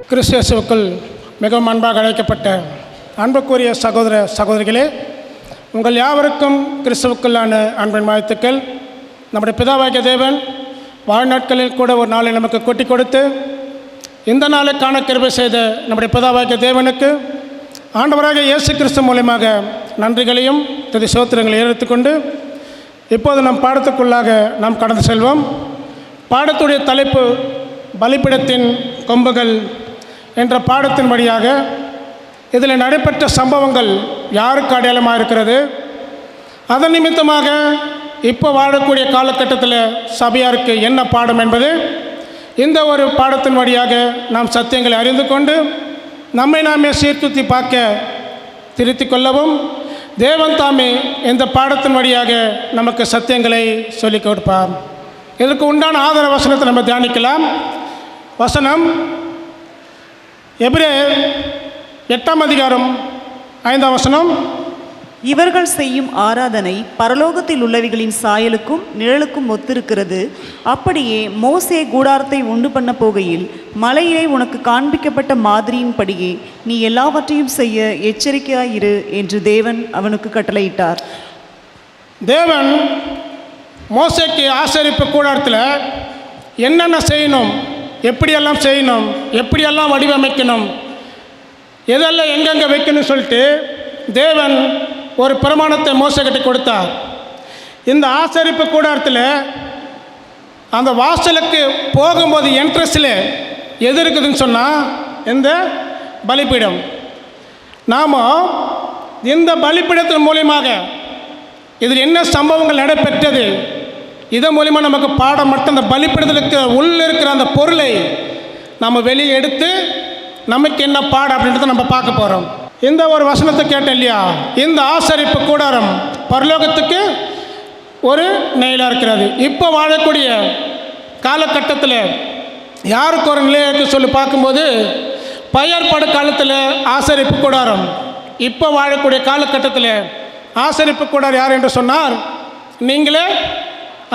கிறிஸ்துவுக்குள் மிகவும் அன்பாக அழைக்கப்பட்ட அன்புக்குரிய சகோதர சகோதரிகளே, உங்கள் யாவருக்கும் கிறிஸ்துவுக்குள்ளான அன்பின் வாழ்த்துக்கள். நம்முடைய பிதாவாகிய தேவன் வாழ்நாட்களில் கூட ஒரு நாளை நமக்கு கூட்டி கொடுத்து இந்த நாளுக்கான கிருபை செய்த நம்முடைய பிதாவாகிய தேவனுக்கு ஆண்டவராக இயேசு கிறிஸ்து மூலமாக நன்றிகளையும் துதி ஸ்தோத்திரங்களையும் எடுத்துக்கொண்டு இப்போது நம் பாடத்துக்குள்ளாக நாம் கடந்து செல்வோம். பாடத்துடைய தலைப்பு பலிபீடத்தின் கொம்புகள் என்ற பாடத்தின் வழியாக இதில் நடைபெற்ற சம்பவங்கள் யாருக்கு அடையாளமாக இருக்கிறது, அதன் நிமித்தமாக இப்போ வாழக்கூடிய காலகட்டத்தில் சபையாருக்கு என்ன பாடம் என்பது இந்த ஒரு பாடத்தின் வழியாக நாம் சத்தியங்களை அறிந்து கொண்டு நம்மை நாமே சீர்தூத்தி பார்க்க திருத்திக் கொள்ளவும் தேவன் தாமே இந்த பாடத்தின் வழியாக நமக்கு சத்தியங்களை சொல்லிக் கொடுப்பார். இதற்கு உண்டான ஆதார வசனத்தை நம்ம தியானிக்கலாம். வசனம் எபிரேயர் 8:5. இவர்கள் செய்யும் ஆராதனை பரலோகத்தில் உள்ளவைகளின் சாயலுக்கும் நிழலுக்கும் ஒத்திருக்கிறது. அப்படியே மோசே கூடாரத்தை உண்டு பண்ண போகையில் மலையிலே உனக்கு காண்பிக்கப்பட்ட மாதிரியின்படியே நீ எல்லாவற்றையும் செய்ய எச்சரிக்கையாயிரு என்று தேவன் அவனுக்கு கட்டளையிட்டார். தேவன் மோசேக்கு ஆசரிப்பு கூடாரத்தில் என்னென்ன செய்யணும், எப்படியெல்லாம் செய்யணும், எப்படியெல்லாம் வடிவமைக்கணும், எதெல்லாம் எங்கெங்கே வைக்கணும்னு சொல்லிட்டு தேவன் ஒரு பிரமாணத்தை மோசேக்கிட்ட கொடுத்தார். இந்த ஆசரிப்பு கூடாரத்தில் அந்த வாசலுக்கு போகும்போது என்ட்ரன்ஸில் எது இருக்குதுன்னு சொன்னால் இந்த பலிபீடம். நாம் இந்த பலிபீடத்தின் மூலியமாக இதில் என்ன சம்பவங்கள் நடைபெற்றது, இதன் மூலிமா நமக்கு பாடம் மட்டும் இந்த பலிபீடத்திற்கு உள்ளே இருக்கிற அந்த பொருளை நம்ம வெளியே எடுத்து நமக்கு என்ன பாடம் அப்படின்றத நம்ம பார்க்க போகிறோம். இந்த ஒரு வசனத்தை கேட்டேன் இல்லையா, இந்த ஆசரிப்பு கூடாரம் பரலோகத்துக்கு ஒரு நிலையாக இருக்கிறது. இப்போ வாழக்கூடிய காலகட்டத்தில் யாருக்கு ஒரு நிலையாக இருக்குது சொல்லி பார்க்கும்போது பயற்பாடு காலத்தில் ஆசரிப்பு கூடாரம், இப்போ வாழக்கூடிய காலகட்டத்தில் ஆசரிப்பு கூடாரம் யார் என்று சொன்னார், நீங்களே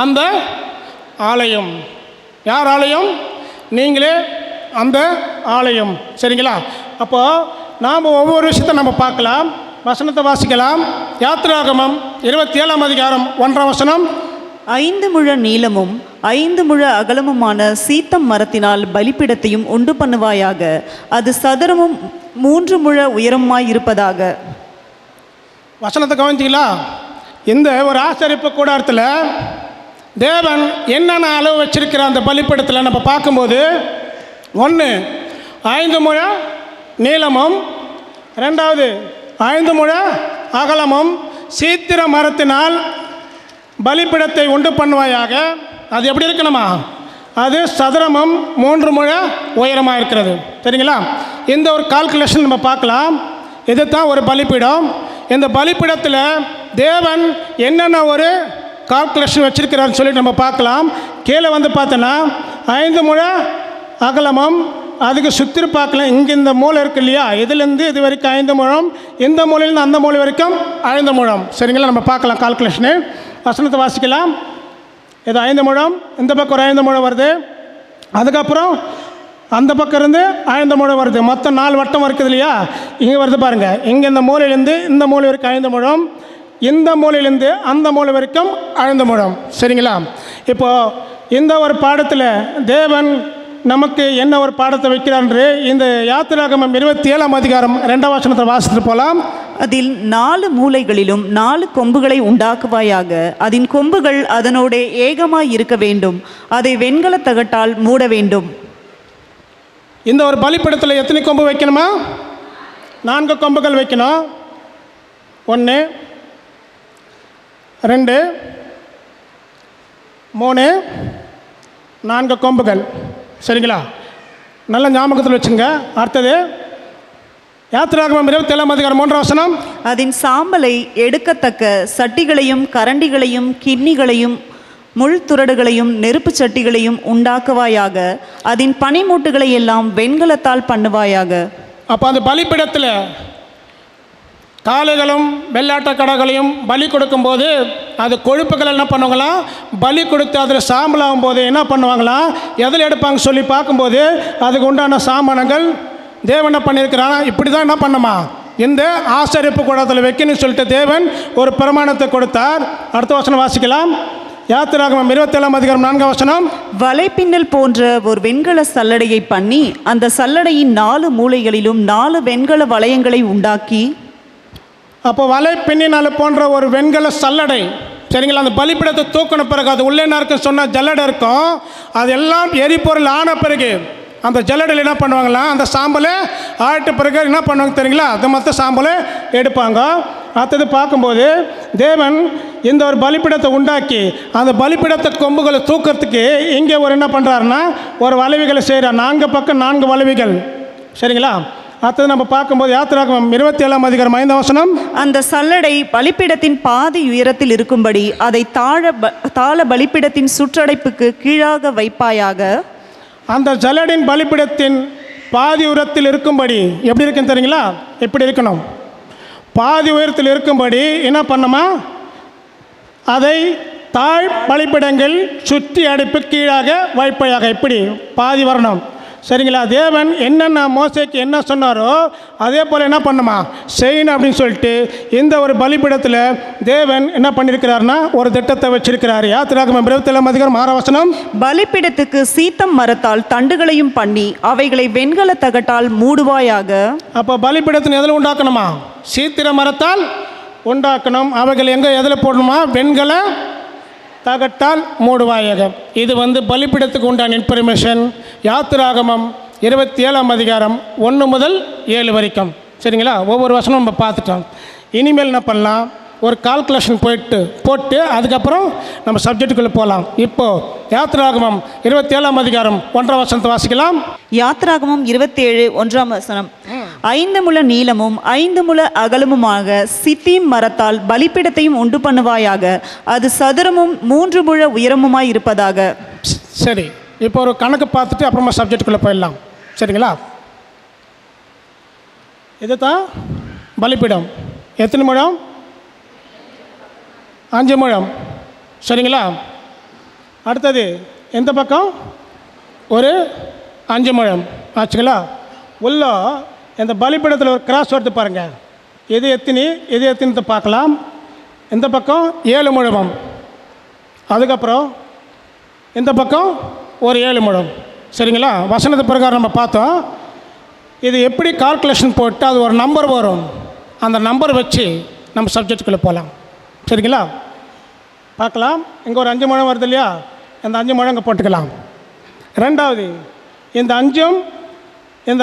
அந்த ஆலயம். யார் ஆலயம்? நீங்களே அந்த ஆலயம். சரிங்களா? அப்போது நாம் ஒவ்வொரு விஷயத்தை நம்ம பார்க்கலாம். வசனத்தை வாசிக்கலாம். யாத்திராகமம் 27:1. 5 முழ நீளமும் 5 முழ அகலமுமான சீத்தம் மரத்தினால் பலிபீடத்தையும் உண்டு பண்ணுவாயாக. அது சதுரமும் 3 முழ உயரமாய் இருப்பதாக. வசனத்தை கவனிச்சிங்களா? இந்த ஒரு ஆசரிப்பு கூடாரத்தில் தேவன் என்னென்ன அளவு வச்சிருக்கிற அந்த பலிபீடத்தில் நம்ம பார்க்கும்போது 1 5 முழ நீளமும், 2 5 முழ அகலமும் சீத்திர மரத்தினால் பலிபீடத்தை உண்டு பண்ணுவாயாக. அது எப்படி இருக்கணுமா? அது சதுரமும் 3 முழ உயரமாக இருக்கிறது. சரிங்களா? இந்த ஒரு கால்குலேஷன் நம்ம பார்க்கலாம். இது தான் ஒரு பலிபீடம். இந்த பலிபீடத்தில் தேவன் என்னென்ன ஒரு கால்குலேஷன் வச்சிருக்கிறான்னு சொல்லிட்டு நம்ம பார்க்கலாம். கீழே வந்து பார்த்தோன்னா 5 முழ அகலமும், அதுக்கு சுற்றி பார்க்கலாம். இங்கே இந்த மூலை இருக்குது இல்லையா, இதுலேருந்து இது வரைக்கும் 5 முழம், இந்த மூலையிலேருந்து அந்த மூலை வரைக்கும் 5 முழம். சரிங்களா? நம்ம பார்க்கலாம் கால்குலேஷனு. வசனத்தை வாசிக்கலாம். இது 5 முழம், இந்த பக்கம் ஒரு 5 முழம் வருது, அதுக்கப்புறம் அந்த பக்கம் இருந்து 5 முழம் வருது. மொத்தம் 4 வட்டம் இருக்குது இல்லையா, இங்கே வருது பாருங்கள். இங்கே இந்த மூலையிலேருந்து இந்த மூலை வரைக்கும் 5 முழம், இந்த மூலையிலேருந்து அந்த மூலை வரைக்கும் 5 முழம். சரிங்களா? இப்போது இந்த ஒரு பாடத்தில் தேவன் நமக்கு என்ன ஒரு பாடத்தை வைக்கிறார் என்று இந்த யாத்திராகமம் 27:2 வாசித்து போகலாம். அதில் 4 மூலைகளிலும் 4 கொம்புகளை உண்டாக்குவாயாக. அதன் கொம்புகள் அதனோட ஏகமாய் இருக்க வேண்டும். அதை வெண்கல தகட்டால் மூட வேண்டும். இந்த ஒரு பலிபீடத்தில் எத்தனை கொம்பு வைக்கணுமா? 4 கொம்புகள் வைக்கணும். 1 2 3 4 கொம்புகள். சரிங்களா? நல்ல ஞாபகத்தில் வச்சுங்க. அடுத்தது யாத்திராகமம் 27:3. அதன் சாம்பலை எடுக்கத்தக்க சட்டிகளையும் கரண்டிகளையும் கிண்ணிகளையும் முள்துறடுகளையும் நெருப்பு சட்டிகளையும் உண்டாக்குவாயாக. அதன் பனிமூட்டுகளை எல்லாம் வெண்கலத்தால் பண்ணுவாயாக. அப்போ அந்த பலிபீடத்தில் காளைகளும் வெள்ளாட்ட கடாக்களையும் பலி கொடுக்கும்போது அது கொழுப்புகள் என்ன பண்ணுவாங்களாம், பலி கொடுத்து அதில் சாம்பலாகும் போது என்ன பண்ணுவாங்களாம், எதில் எடுப்பாங்க சொல்லி பார்க்கும்போது அதுக்கு உண்டான சாமானங்கள் தேவன் என்ன பண்ணியிருக்கிறான், இப்படி தான் என்ன பண்ணுமா, இந்த ஆசரிப்பு கூடாரத்தில் வைக்கணும்னு சொல்லிட்டு தேவன் ஒரு பிரமாணத்தை கொடுத்தார். அடுத்த வசனம் வாசிக்கலாம். யாத்திராகமம் 27:4. வலைப்பின்னல் போன்ற ஒரு வெண்கல சல்லடையை பண்ணி அந்த சல்லடையின் 4 மூலைகளிலும் 4 வெண்கல வளையங்களை உண்டாக்கி. அப்போ வலைப்பின்னினால் போன்ற ஒரு வெண்கல சல்லடை, சரிங்களா, அந்த பலிப்பிடத்தை தூக்கின பிறகு அது உள்ளே என்ன இருக்குன்னு சொன்னால் ஜல்லடை இருக்கும். அதெல்லாம் எரிபொருள் ஆன பிறகு அந்த ஜல்லடையில் என்ன பண்ணுவாங்களாம், அந்த சாம்பலை ஆயிட்ட பிறகு என்ன பண்ணுவாங்க தெரியுங்களா, அது மொத்த சாம்பலை எடுப்பாங்க. அடுத்தது பார்க்கும்போது தேவன் இந்த ஒரு பலிப்பிடத்தை உண்டாக்கி அந்த பலிப்பிடத்தை கொம்புகளை தூக்கிறதுக்கு இங்கே ஒரு என்ன பண்ணுறாருன்னா ஒரு வளைவுகளை செய்கிறார். 4 பக்கம் 4 வளைவுகள், சரிங்களா. அடுத்தது நம்ம பார்க்கும்போது யாத்திராகமம் 27:5. அந்த சல்லடை பலிப்பிடத்தின் பாதி உயரத்தில் இருக்கும்படி அதை தாழ பலிப்பிடத்தின் சுற்றடைப்புக்கு கீழாக வைப்பாயாக. அந்த ஜல்லடின் பலிப்பிடத்தின் பாதி உயரத்தில் இருக்கும்படி எப்படி இருக்குன்னு தெரியுங்களா, எப்படி இருக்கணும், பாதி உயரத்தில் இருக்கும்படி என்ன பண்ணுமா, அதை தாழ் பலிப்பிடங்கள் சுற்றி அடைப்பு கீழாக வைப்பையாக, இப்படி பாதி வரணும், சரிங்களா. தேவன் என்னென்ன மோசேக்கு என்ன சொன்னாரோ அதே போல் என்ன பண்ணுமா செய்யணும் அப்படின்னு சொல்லிட்டு இந்த ஒரு பலிப்பிடத்தில் தேவன் என்ன பண்ணியிருக்கிறாருன்னா ஒரு திட்டத்தை வச்சிருக்கிறார். யாத்திராகமம் 27:6. பலிப்பிடத்துக்கு சீத்தம் மரத்தால் தண்டுகளையும் பண்ணி அவைகளை வெண்கல தகட்டால் மூடுவாயாக. அப்போ பலிப்பிடத்தின் எதில் உண்டாக்கணுமா, சீத்திர மரத்தால் உண்டாக்கணும். அவைகள் எங்கே எதில் போடணுமா, வெண்கல தகட்டால் மூடுவாயாக. இது பலிப்பிடத்துக்கு உண்டான இன்ஃபர்மேஷன். யாத்திராகமம் 27:1 முதல் 7 வரைக்கும், சரிங்களா. ஒவ்வொரு வருஷமும் நம்ம பார்த்துட்டோம். இனிமேல் என்ன பண்ணலாம், ஒரு கால்குலேஷன் போட்டு அதுக்கப்புறம் நம்ம சப்ஜெக்டுக்குள்ளே போகலாம். இப்போது யாத்திராகமம் 27:1 வாசிக்கலாம். யாத்திராகமம் 27:1. 5 முழ நீளமும் 5 முழ அகலமுமாக சித்தீம் மரத்தால் பலிப்பிடத்தையும் உண்டு பண்ணுவாயாக. அது சதுரமும் 3 முழ உயரமுமாய் இருப்பதாக. சரி, இப்போ ஒரு கணக்கு பார்த்துட்டு அப்புறமா சப்ஜெக்டுக்குள்ளே போயிடலாம், சரிங்களா. இது தான் பலிப்பிடம். எத்தனை முழம், 5 முழம், சரிங்களா. அடுத்தது எந்த பக்கம் ஒரு 5 முழம் ஆச்சுங்களா. உள்ள இந்த பலிப்பிடத்தில் ஒரு கிராஸ் வருது பாருங்கள், எது எத்தனை பார்க்கலாம். இந்த பக்கம் 7 முழம், அதுக்கப்புறம் இந்த பக்கம் ஒரு 7 முழம், சரிங்களா. வசனத்து பிரகாரம் நம்ம பார்த்தோம். இது எப்படி கால்குலேஷன் போட்டு அது ஒரு நம்பர் வரும், அந்த நம்பர் வச்சு நம்ம சப்ஜெக்டுக்குள்ளே போகலாம், சரிங்களா. பார்க்கலாம். இங்கே ஒரு 5 முழம் வருது இல்லையா, இந்த 5 முழம் இங்கே போட்டுக்கலாம். ரெண்டாவது இந்த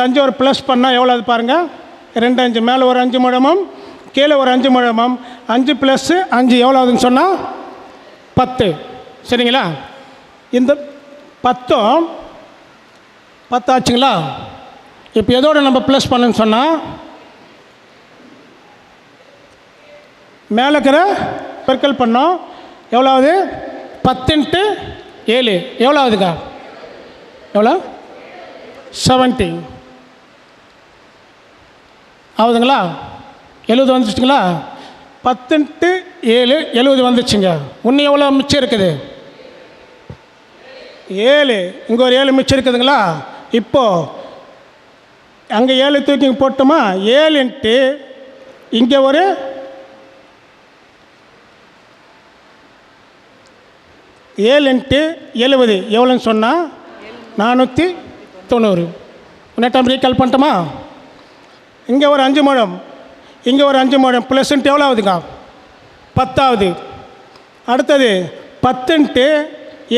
5 ஒரு ப்ளஸ் பண்ணால் எவ்வளோ அது பாருங்கள், 2 5 மேலே ஒரு 5 முழமும் கீழே ஒரு 5 முழமும், 5 + 5 எவ்வளோ ஆகுதுன்னு சொன்னால் 10, சரிங்களா. இந்த 10 ஆச்சுங்களா. இப்போ எதோட நம்ம ப்ளஸ் பண்ணுன்னு சொன்னால் மேலே இருக்கிற பெருக்கல் பண்ணோம், எவ்வளோவது 10 × 7 எவ்வளோ ஆகுதுக்கா, எவ்வளோ 70 ஆகுதுங்களா. 70 வந்துச்சுங்களா. 10 × 7 70 வந்துச்சுங்க. இன்னும் எவ்வளோ மிச்சம் இருக்குது, 7. இங்கே ஒரு 7 மிச்சம் இருக்குதுங்களா. இப்போது அங்கே 7 தூக்கி போட்டோமா, 7 × இங்கே ஒரு 7 × 70 எவ்வளோன்னு சொன்னால் 490. டைம் ரீகால் பண்ணிட்டோமா. இங்கே ஒரு 5 முழம், இங்கே ஒரு 5 முழம் ப்ளஸ்ன்ட்டு எவ்வளோ ஆகுதுங்க, 10 ஆகுது. அடுத்தது 10 ×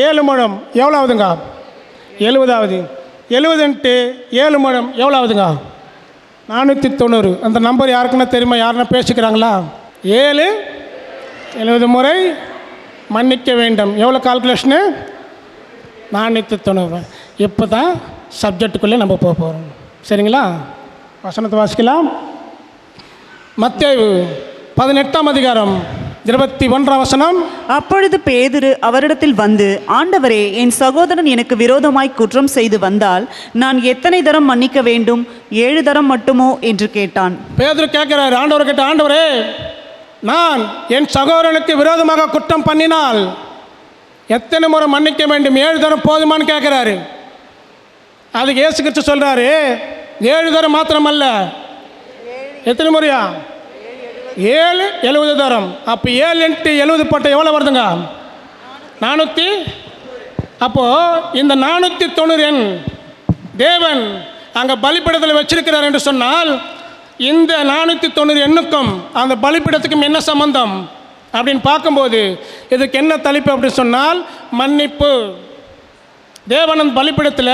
7 முழம் எவ்வளோ ஆகுதுங்க, 70 ஆகுது. 70 × 7 முழம் எவ்வளோ ஆகுதுங்க, 490. அந்த நம்பர் யாருக்குன்னா தெரியுமா, யாருன்னா பேசிக்கிறாங்களா. 7 70 முறை மன்னிக்க வேண்டும். எவ்வளோ கால்குலேஷனு, 490. இப்போ தான் சப்ஜெக்டுக்குள்ளே நம்ம போக போகிறோம், சரிங்களா. வசனத்தை வாசிக்கலாம். மத்தேயு 18:21. அப்பொழுது பேதுரு அவரிடத்தில் வந்து, ஆண்டவரே, என் சகோதரன் எனக்கு விரோதமாய் குற்றம் செய்து வந்தால் நான் எத்தனை தரம் மன்னிக்க வேண்டும், 7 தரம் மட்டுமோ என்று கேட்டான். பேதுரு கேட்கிறாரு, ஆண்டவர் கிட்ட, ஆண்டவரே நான் என் சகோதரனுக்கு விரோதமாக குற்றம் பண்ணினால் எத்தனை முறை மன்னிக்க வேண்டும்? 7 தரம் போதுமான்னு கேட்குறாரு. அதுக்கு இயேசு கிறிஸ்து சொல்கிறாரு, 7 தரம் மாத்திரமல்ல, எத்தனை முறையா? 7 70 தரம். அப்போ 7 × 70 போட்ட எவ்வளோ வருதுங்க? 400. அப்போது இந்த 490 எண் தேவன் அங்கே பலிபீடத்தில் வச்சிருக்கிறார் என்று சொன்னால், இந்த 490 எண்ணுக்கும் அந்த பலிபீடத்துக்கும் என்ன சம்பந்தம் அப்படின்னு பார்க்கும்போது இதுக்கு என்ன தலைப்பு அப்படின்னு சொன்னால் மன்னிப்பு. தேவன் அந்த பலிபீடத்தில்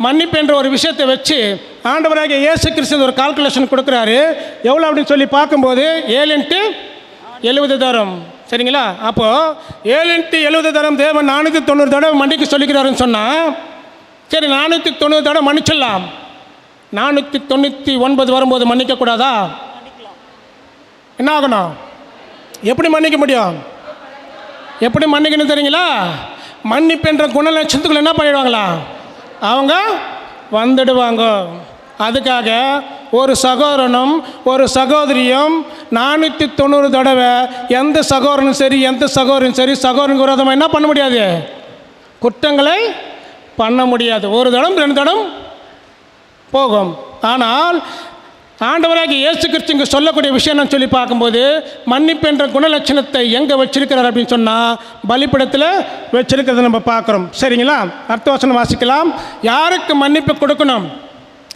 மன்னிப்பு என்ற ஒரு விஷயத்தை வச்சு ஆண்டவராகிய இயேசு கிறிஸ்து ஒரு கால்குலேஷன் கொடுக்குறாரு. எவ்வளோ அப்படின்னு சொல்லி பார்க்கும்போது 7 × 70 தரம். சரிங்களா? அப்போது 7 × 70 தரம் தேவன் 490 தடவை மன்னிக்க சொல்லிக்கிறாருன்னு சொன்னால், சரி 490 தடவை மன்னிச்சிடலாம், 499 வரும்போது மன்னிக்கக்கூடாதா? என்ன ஆகணும்? எப்படி மன்னிக்க முடியும்? எப்படி மன்னிக்கணும் தெரியுங்களா? மன்னிப்பு என்ற குணலட்சணத்துக்குள்ள என்ன பண்ணிடுவாங்களா? அவங்க வந்துடுவாங்க. அதுக்காக ஒரு சகோதரனும் ஒரு சகோதரியும் 490 தடவை எந்த சகோதரனும் சரி எந்த சகோதரனும் சரி சகோதரனுக்கு விரோதமாக என்ன பண்ண முடியாது? குற்றங்களை பண்ண முடியாது. ஒரு தடம் 2 தடம் போகும். ஆனால் ஆண்டவராகிய இயேசு கிறிஸ்து இங்கே சொல்லக்கூடிய விஷயம் சொல்லி பார்க்கும்போது மன்னிப்பு என்ற குணலட்சணத்தை எங்கே வச்சிருக்கிறார் அப்படின்னு சொன்னால் பலிபீடத்தில் வச்சிருக்கிறத நம்ம பார்க்குறோம். சரிங்களா? அடுத்த வசனம் வாசிக்கலாம். யாருக்கு மன்னிப்பு கொடுக்கணும்?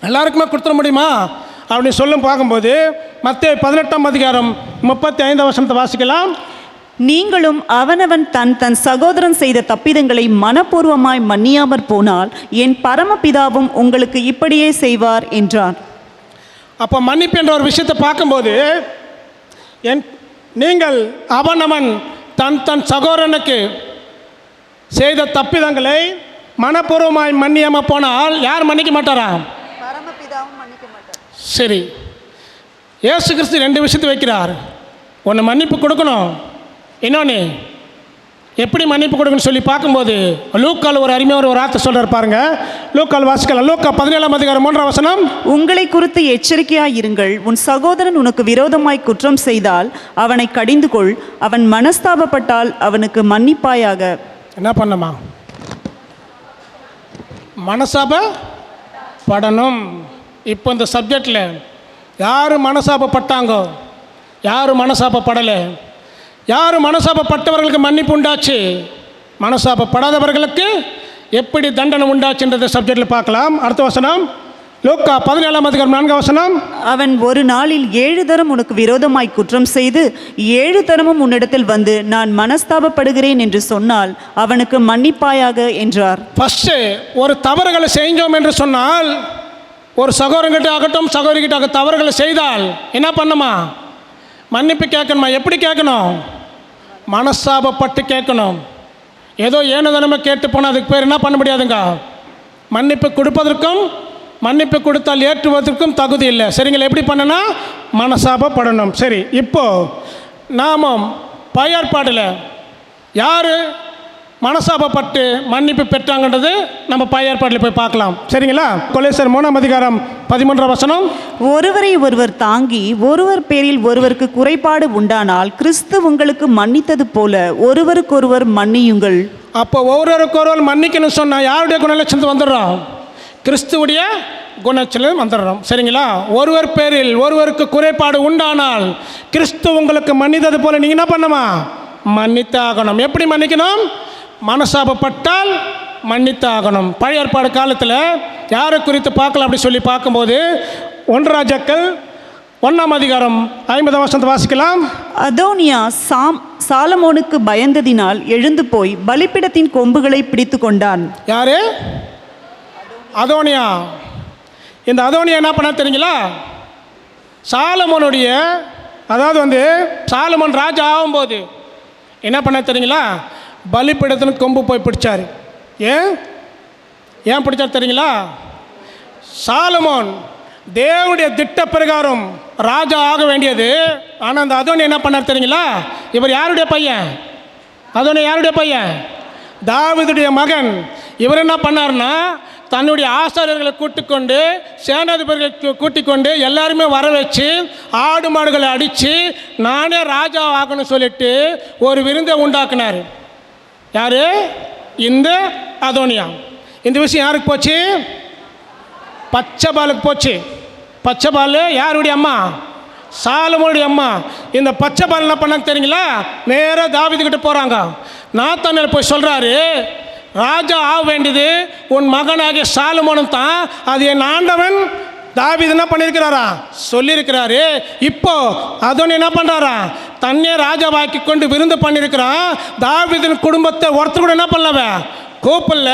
எல்லாருக்குமே கொடுத்துட முடியுமா அப்படின்னு சொல்லும் பார்க்கும்போது மத்தேயு 18ஆம் அதிகாரம் 35ஆம் வசனத்தை வாசிக்கலாம். நீங்களும் அவனவன் தன் தன் சகோதரன் செய்த தப்பிதங்களை மனப்பூர்வமாய் மன்னியாமற் போனால் என் பரமபிதாவும் உங்களுக்கு இப்படியே செய்வார் என்றார். அப்போ மன்னிப்பு என்ற ஒரு விஷயத்தை பார்க்கும்போது நீங்கள் அவனவன் தன் தன் சகோதரனுக்கு செய்த தப்பிதங்களை மனப்பூர்வமாய் மன்னியாமல் போனால் யார் மன்னிக்க மாட்டாரா? பரமபிதாவும் மன்னிக்க மாட்டார். சரி, இயேசு கிறிஸ்து 2 விஷயத்தை வைக்கிறார். ஒன்று மன்னிப்பு கொடுக்கணும், இன்னொன்று எப்படி மன்னிப்பு கொடுக்கணும்னு சொல்லி பார்க்கும்போது லூக்கால் ஒரு அருமையான ஒரு வார்த்தை சொல்கிறார் பாருங்க. லூக்கால் வாசிக்கலாம். லூக்கா 17ஆம் அதிகாரம் 3ஆம் வசனம். உங்களை குறித்து எச்சரிக்கையாய் இருங்கள். உன் சகோதரன் உனக்கு விரோதமாய் குற்றம் செய்தால் அவனை கடிந்து கொள். அவன் மனஸ்தாபப்பட்டால் அவனுக்கு மன்னிப்பாயாக. என்ன பண்ணமா? மனசாபப்படணும். இப்போ இந்த சப்ஜெக்டில் யார் மனசாபப்பட்டாங்கோ, யார் மனசாபப்படலை, யார் மனசாபப்பட்டவர்களுக்கு மன்னிப்பு உண்டாச்சு, மனசாபப்படாதவர்களுக்கு எப்படி தண்டனை உண்டாச்சுன்றத சப்ஜெக்டில் பார்க்கலாம். அடுத்த வசனம் லூக்கா 17ஆம் அதிகாரம் 4ஆம் வசனம். அவன் ஒரு நாளில் 7 தரம் உனக்கு விரோதமாய் குற்றம் செய்து 7 தரமும் உன்னிடத்தில் வந்து நான் மனஸ்தாபப்படுகிறேன் என்று சொன்னால் அவனுக்கு மன்னிப்பாயாக என்றார். ஃபஸ்ட்டு ஒரு தவறுகளை செஞ்சோம் என்று சொன்னால், ஒரு சகோதரங்கிட்ட ஆகட்டும் சகோதரிகிட்ட தவறுகளை செய்தால் என்ன பண்ணுமா? மன்னிப்பு கேட்கணுமா? எப்படி கேட்கணும்? மனஸ்தாபப்பட்டு கேட்கணும். ஏதோ ஏனதனமே கேட்டு போனால் அதுக்கு பேர் என்ன பண்ண முடியாதுங்க? மன்னிப்பு கொடுப்பதற்கும் மன்னிப்பு கொடுத்தால் ஏற்றுவதற்கும் தகுதி இல்லை. சரிங்களா? எப்படி பண்ணனா? மனஸ்தாபப்படணும். சரி, இப்போது நாமும் பழைய யார் மனஸ்தாபப்பட்டு மன்னிப்பு பெற்றாங்கன்றது நம்ம பழைய ஏற்பாட்டில் போய் பார்க்கலாம். சரிங்களா? கொலேசியர் 3ஆம் அதிகாரம் 13ஆம் வசனம். ஒருவரை ஒருவர் தாங்கி ஒருவர் பேரில் ஒருவருக்கு குறைபாடு உண்டானால் கிறிஸ்து உங்களுக்கு மன்னித்தது போல ஒருவருக்கொருவர் மன்னியுங்கள். அப்போ ஒருவருக்கொருவர் மன்னிக்கணும்னு சொன்னால் யாருடைய குணலட்சணத்தை வந்துடுறோம்? கிறிஸ்துவுடைய குணலட்சணம் வந்துடுறோம். சரிங்களா? ஒருவர் பேரில் ஒருவருக்கு குறைபாடு உண்டானால் கிறிஸ்து உங்களுக்கு மன்னித்தது போல நீங்கள் என்ன பண்ணுமா? மன்னித்தாகணும். எப்படி மன்னிக்கணும்? மனசாபப்பட்டால் மன்னித்தாகணும். பழைய ஏற்பாடு காலத்தில் யாரை குறித்து பார்க்கலாம் அப்படி சொல்லி பார்க்கும்போது 1 ராஜாக்கள் 1ஆம் அதிகாரம் 50ஆம் வசனத்தை வாசிக்கலாம். அதோனியா சாலமோனுக்கு பயந்ததினால் எழுந்து போய் பலிபீடத்தின் கொம்புகளை பிடித்து கொண்டான். யாரு? அதோனியா. இந்த அதோனியா என்ன பண்ண தெரியுங்களா? சாலமோனுடைய சாலமோன் ராஜா ஆகும்போது என்ன பண்ண தெரியுங்களா? பலிபீடத்தின் கொம்பு போய் பிடிச்சார். ஏன் பிடிச்சார் தெரியுங்களா? சாலமோன் தேவனுடைய திட்ட பிரகாரம் ராஜா ஆக வேண்டியது. ஆனால் அந்த அதோனியா என்ன பண்ணார் தெரியுங்களா? இவர் யாருடைய பையன்? அதோனியா யாருடைய பையன்? தாவீதுடைய மகன். இவர் என்ன பண்ணார்னா தன்னுடைய ஆசாரியர்களை கூட்டிக் கொண்டு சேனாதிபதிகளை கூட்டிக் கொண்டு எல்லாருமே வர வச்சு ஆடு மாடுகளை அடித்து நானே ராஜா ஆகணும்னு சொல்லிட்டு ஒரு விருந்தை உண்டாக்குனார். யார்? இந்த அதோனியா. இந்த விஷயம் யாருக்கு போச்சு? பச்சைபாலுக்கு போச்சு. பச்சைபால் யாருடைய அம்மா? சாலமோனுடைய அம்மா. இந்த பச்சைபால் என்ன பண்ணாங்க தெரியுங்களா? நேராக தாவீதுகிட்ட போகிறாங்க. நாத்தானியேல் போய் சொல்கிறாரு, ராஜா ஆக வேண்டியது உன் மகனாகிய சாலமோனும் தான், அது என் ஆண்டவன் தாவீது என்ன பண்ணியிருக்கிறாரா சொல்லியிருக்கிறாரு. இப்போ அதோன்னு என்ன பண்ணுறாரா? தன்னே ராஜாவாக்கி கொண்டு விருந்து பண்ணியிருக்கிறான். தாவீதின் குடும்பத்தை ஒருத்தர் கூட என்ன பண்ணலவ கூப்பிடல.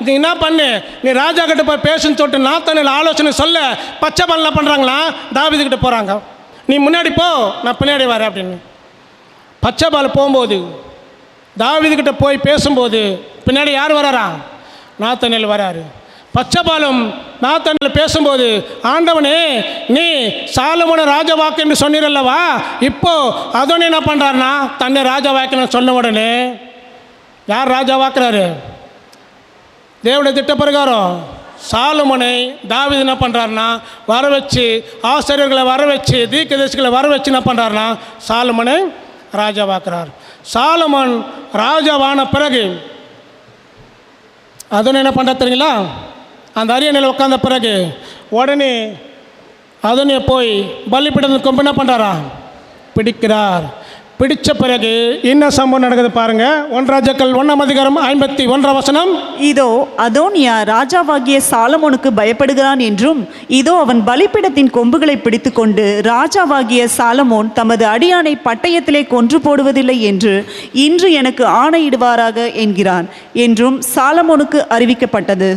நீ என்ன பண்ணு, நீ ராஜா கிட்ட போய் பேசுன்னு சொல்லிட்டு நாத்தானியேல் ஆலோசனை சொல்ல பச்சைபால் என்ன பண்ணுறாங்களா? தாவீதுகிட்ட போகிறாங்க. நீ முன்னாடி போ, நான் பின்னாடி வரேன் அப்படின்னு. பச்சைபால் போகும்போது தாவீதுகிட்ட போய் பேசும்போது பின்னாடி யார் வராரா? நாத்தானியேல் வராரு. பச்சைபாலும் நாத்தானியேல் பேசும்போது, ஆண்டவனே நீ சாலமோனை ராஜாவாக்கு என்று சொன்னீரல்லவா, இப்போ அதோன்னு என்ன பண்ணுறாருன்னா தன்னை ராஜாவாக்கணும்னு சொன்ன உடனே யார் ராஜாவாக்குறாரு? தேவனுடைய திட்ட பிரகாரம் சாலமோனை தாவீது என்ன பண்ணுறாருன்னா வர வச்சு, ஆசிரியர்களை வர வச்சு, தீர்க்கதரிசிகளை வர வச்சு என்ன பண்ணுறாருன்னா சாலமோனை ராஜாவாக்குறார். சாலமோன் ராஜாவான பிறகு அதோன்னு என்ன பண்ணுறா தெரியுங்களா? அந்த அரியணையில் உட்கார்ந்த பிறகு உடனே அதோன்னு போய் பலிபீடத்துக்கு கொம்பு என்ன பண்ணுறாரா? பிடிக்கிறார். பிடித்த பிறகு என்ன சம்பவம் நடக்குது பாருங்க. 1 ராஜாக்கள் 1:51. இதோ அதோனியா ராஜாவாகிய சாலமோனுக்கு பயப்படுகிறான் என்றும், இதோ அவன் பலிபீடத்தின் கொம்புகளை பிடித்துக்கொண்டு ராஜாவாகிய சாலமோன் தமது அடியானை பட்டயத்திலே கொன்று போடுவதில்லை என்று இன்று எனக்கு ஆணையிடுவாராக என்கிறான் என்றும் சாலமோனுக்கு அறிவிக்கப்பட்டது.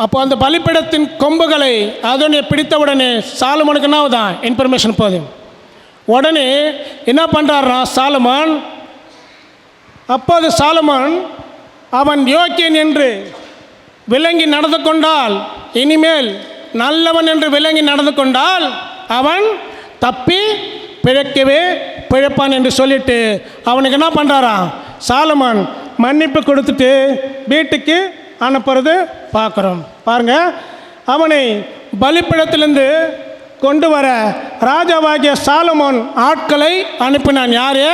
அப்போ அந்த பலிபீடத்தின் கொம்புகளை அதோனியா பிடித்தவுடனே சாலமோனுக்கு என்ன தான் இன்ஃபர்மேஷன் போகுது. உடனே என்ன பண்ணுறாருனா சாலமோன், அப்போது சாலமோன் அவன் யோக்கியன் என்று விளங்கி நடந்து கொண்டால், இனிமேல் நல்லவன் என்று விளங்கி நடந்து கொண்டால் அவன் தப்பி பிழைக்கவே பிழைப்பான் என்று சொல்லிட்டு அவனுக்கு என்ன பண்ணுறாரா சாலமோன் மன்னிப்பு கொடுத்துட்டு வீட்டுக்கு அனுப்புறது பார்க்குறோம். பாருங்கள், அவனை பலிபீடத்திலிருந்து கொண்டு வர ராஜாவாகிய சாலமோன் ஆட்களை அனுப்பினான். யாரு?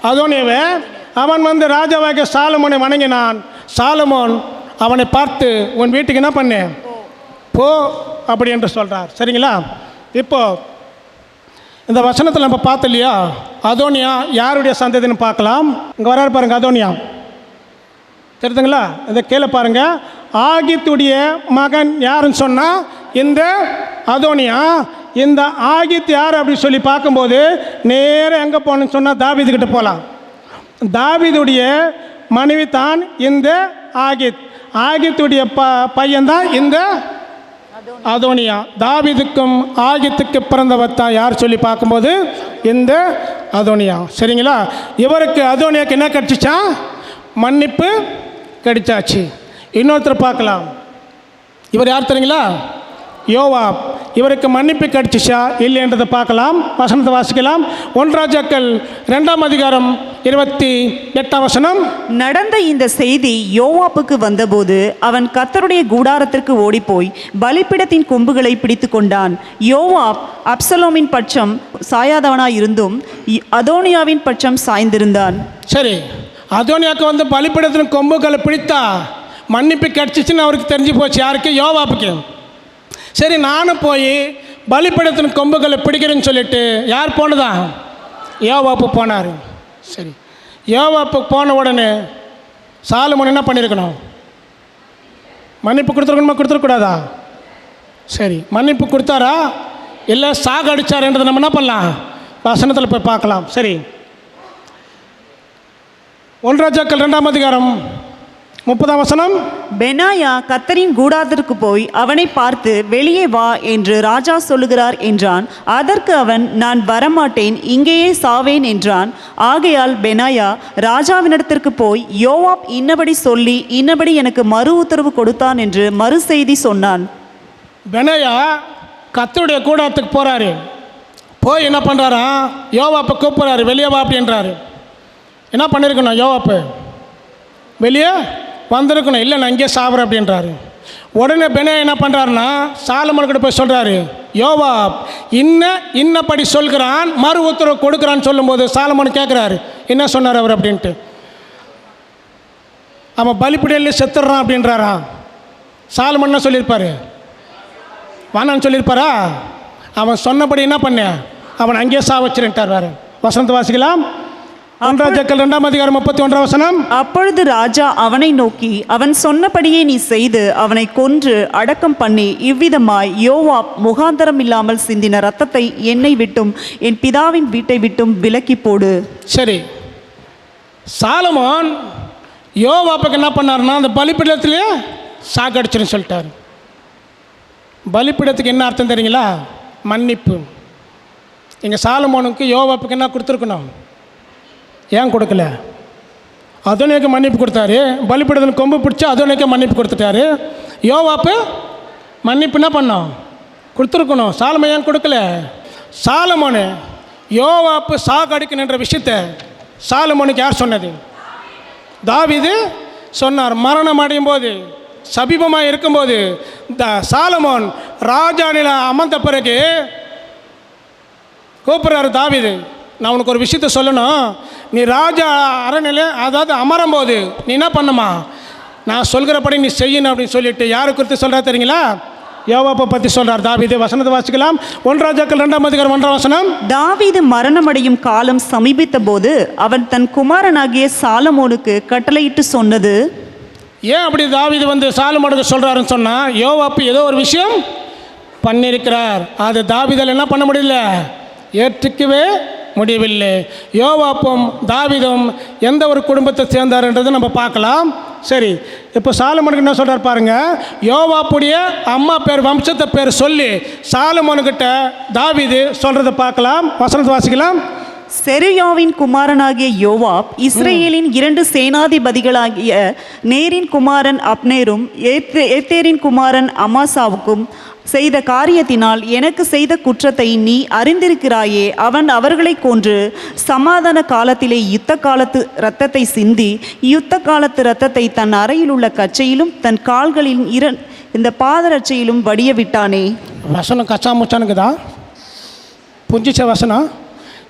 அதோனியாவே. அவன் வந்து ராஜாவாகிய சாலமோனை வணங்கினான். சாலமோன் அவனை பார்த்து உன் வீட்டுக்கு என்ன பண்ணு போ அப்படி என்று சொல்கிறார். சரிங்களா? இப்போ இந்த வசனத்தில் நம்ம பார்த்து இல்லையா, அதோனியா யாருடைய சந்ததின்னு பார்க்கலாம். இங்கே வராரு பாருங்க, அதோனியா தெரியுதுங்களா? இதை கீழே பாருங்க. ஆகித்துடைய மகன் யாருன்னு சொன்னால் இந்த அதோனியா. இந்த ஆகித் யார் அப்படின்னு சொல்லி பார்க்கும்போது நேராக எங்கே போகணுன்னு சொன்னால் தாவீதுகிட்ட போகலாம். தாவீதுடைய மனைவி தான் இந்த ஆகித். ஆகித்துடைய பையன்தான் இந்த அதோனியா. தாவீதுக்கும் ஆகித்துக்கு பிறந்தவர் தான் யார் சொல்லி பார்க்கும்போது இந்த அதோனியா. சரிங்களா? இவருக்கு அதோனியாவுக்கு என்ன கிடச்சிச்சா? மன்னிப்பு கிடைச்சாச்சு. இன்னொருத்தர் பார்க்கலாம். இவர் யார் தெரியுங்களா? யோவாப். இவருக்கு மன்னிப்பு கிடைச்சிச்சா இல்லைன்றதை பார்க்கலாம். வசனத்தை வாசிக்கலாம். 1 ராஜாக்கள் 2:28. நடந்த இந்த செய்தி யோவாப்புக்கு வந்தபோது அவன் கர்த்தருடைய கூடாரத்திற்கு ஓடிப்போய் பலிபீடத்தின் கொம்புகளை பிடித்து கொண்டான். யோவாப் அப்சலோமின் பட்சம் சாயாதவனாயிருந்தும் அதோனியாவின் பட்சம் சாய்ந்திருந்தான். சரி, அதோனியாவுக்கு வந்து பலிபீடத்தின் கொம்புகளை பிடித்தா மன்னிப்பு கிடச்சிச்சின்னு அவருக்கு தெரிஞ்சு போச்சு. யாருக்கு? யோவாப்புக்கு. சரி, நானும் போய் பலிபீடத்தின் கொம்புகளை பிடிக்கிறேன்னு சொல்லிட்டு யார் போனதா? யோவாப்பு போனார். சரி, யோவாப்பு போன உடனே சாலமோன் என்ன பண்ணியிருக்கணும்? மன்னிப்பு கொடுத்துருக்கணுமா கொடுத்துருக்கூடாதா? சரி, மன்னிப்பு கொடுத்தாரா இல்லை சாக அடித்தாருன்றதை நம்ம என்ன பண்ணலாம்? வசனத்தில் போய் பார்க்கலாம். சரி, 1 ராஜாக்கள் 2:30. பெனாயா கர்த்தரின் கூடாரத்திற்கு போய் அவனை பார்த்து வெளியே வா என்று ராஜா சொல்லுகிறார் என்றான். அதற்கு அவன், நான் வரமாட்டேன், இங்கேயே சாவேன் என்றான். ஆகையால் பெனாயா ராஜாவினிடத்திற்கு போய் யோவாப் இன்னபடி சொல்லி இன்னபடி எனக்கு மறு உத்தரவு கொடுத்தான் என்று மறு செய்தி சொன்னான். பெனாயா கர்த்தருடைய கூடாரத்துக்கு போகிறாரு. போய் என்ன பண்ணுறாரா? யோவாப்பை கூப்பிட்றாரு, வெளியே வா அப்படின்றாரு. என்ன பண்ணியிருக்கணும்? யோவாப்பு வெளியே வந்திருக்கணும். இல்லை, நான் இங்கே சாப்பிட்றேன் அப்படின்றாரு. உடனே பெனே என்ன பண்ணுறாருன்னா சாலமோன்கிட்ட போய் சொல்கிறாரு, யோவாப் இன்னபடி சொல்கிறான், மறு உத்தரவு கொடுக்குறான்னு சொல்லும்போது சாலமோன் கேட்குறாரு, என்ன சொன்னார் அவர் அப்படின்ட்டு. அவன் பலிப்பிடையிலே செத்துடுறான் அப்படின்றாரா? சாலமோன் என்ன சொல்லியிருப்பாரு? வானான்னு சொல்லியிருப்பாரா? அவன் சொன்னபடி என்ன பண்ண, அவன் அங்கேயே சாவச்சிருட்டார். வேறு வசனத்தை வாசிக்கலாம். 1 ராஜாக்கள் 2ஆம் அதிகாரம் 31ஆம் வசனம். அப்பொழுது ராஜா அவனை நோக்கி, அவன் சொன்னபடியே நீ செய்து அவனை கொன்று அடக்கம் பண்ணி இவ்விதமாய் யோவாப் முகாந்தரம் இல்லாமல் சிந்தின இரத்தத்தை என்னை விட்டும் என் பிதாவின் வீட்டை விட்டும் விலக்கி போடு. சரி, சாலமோன் யோவாப்புக்கு என்ன பண்ணாருன்னா அந்த பலிப்பீடத்திலே சாகடிச்சிருன்னு சொல்லிட்டார். பலிப்பீடத்துக்கு என்ன அர்த்தம் தெரியுங்களா? மன்னிப்பு. இங்கே சாலமோனுக்கு யோவாப்புக்கு என்ன கொடுத்துருக்கணும்? ஏன் கொடுக்கல? அதோனைக்கு மன்னிப்பு கொடுத்தாரு. பலிப்பீடத்தில் கொம்பு பிடிச்சி அதோனைக்கு மன்னிப்பு கொடுத்துட்டாரு. யோவாப்பு மன்னிப்பு என்ன பண்ணோம்? கொடுத்துருக்கணும். சாலமோன் ஏன் கொடுக்கல? சாலமோனு யோவாப்பு சாகடிக்கணுன்ற விஷயத்தை சாலமோனுக்கு யார் சொன்னது? தாவீது சொன்னார். மரணம் அடையும் போது, சமீபமாக இருக்கும்போது சாலமோன் ராஜாநில அமர்ந்த பிறகு கூப்பிட்றாரு தாவீது, நான் உனக்கு ஒரு விஷயத்த சொல்லணும். நீ ராஜா அரண்நிலை அதாவது அமரும் போது நீ என்ன பண்ணுமா, நான் சொல்கிறபடி நீ செய்யணும் அப்படின்னு சொல்லிட்டு யாரை குறித்து சொல்கிறா தெரியுங்களா? யோவாப்பை பற்றி சொல்கிறார் தாவீது. வசனத்தை வாசிக்கலாம். 1 ராஜாக்கள் 2ஆம் அதிகாரம் 1ஆம் வசனம். தாவீது மரணமடையும் காலம் சமீபித்த போது அவன் தன் குமாரனாகிய சாலமோனுக்கு கட்டளையிட்டு சொன்னது. ஏன் அப்படி தாவீது வந்து சாலமோனுக்கு சொல்கிறாருன்னு சொன்னால், யோவாப்பு ஏதோ ஒரு விஷயம் பண்ணியிருக்கிறார். அது தாவீதால் என்ன பண்ண முடியல, ஏற்றுக்கவே முடியவில்லை. யோவாப்பும் தாவீதும் எந்த ஒரு குடும்பத்தை சேர்ந்தார்ன்றதை நம்ம பார்க்கலாம். சரி, இப்போ சாலமோனுக்கு என்ன சொல்கிறார் பாருங்க. யோவாப்புடைய அம்மா பேர் வம்சத்தை பேர் சொல்லி சாலமோனுக்கிட்ட தாவீது சொல்கிறத பார்க்கலாம். வசனத்தை வாசிக்கலாம். செருயாவின் குமாரனாகிய யோவாப் இஸ்ரேலின் 2 சேனாதிபதிகளாகிய நேரின் குமாரன் அப்னேரும் ஏத்தேரின் குமாரன் அமாசாவுக்கும் செய்த காரியத்தினால் எனக்கு செய்த குற்றத்தை நீ அறிந்திருக்கிறாயே. அவன் அவர்களை கொன்று சமாதான காலத்திலே யுத்த காலத்து இரத்தத்தை சிந்தி யுத்த காலத்து இரத்தத்தை தன் அறையில் உள்ள கச்சையிலும் தன் கால்களின் இந்த பாதரட்சையிலும் வடிய விட்டானே. வசனம் கச்சா முச்சானுக்குதா புஞ்சிச்ச வசனம்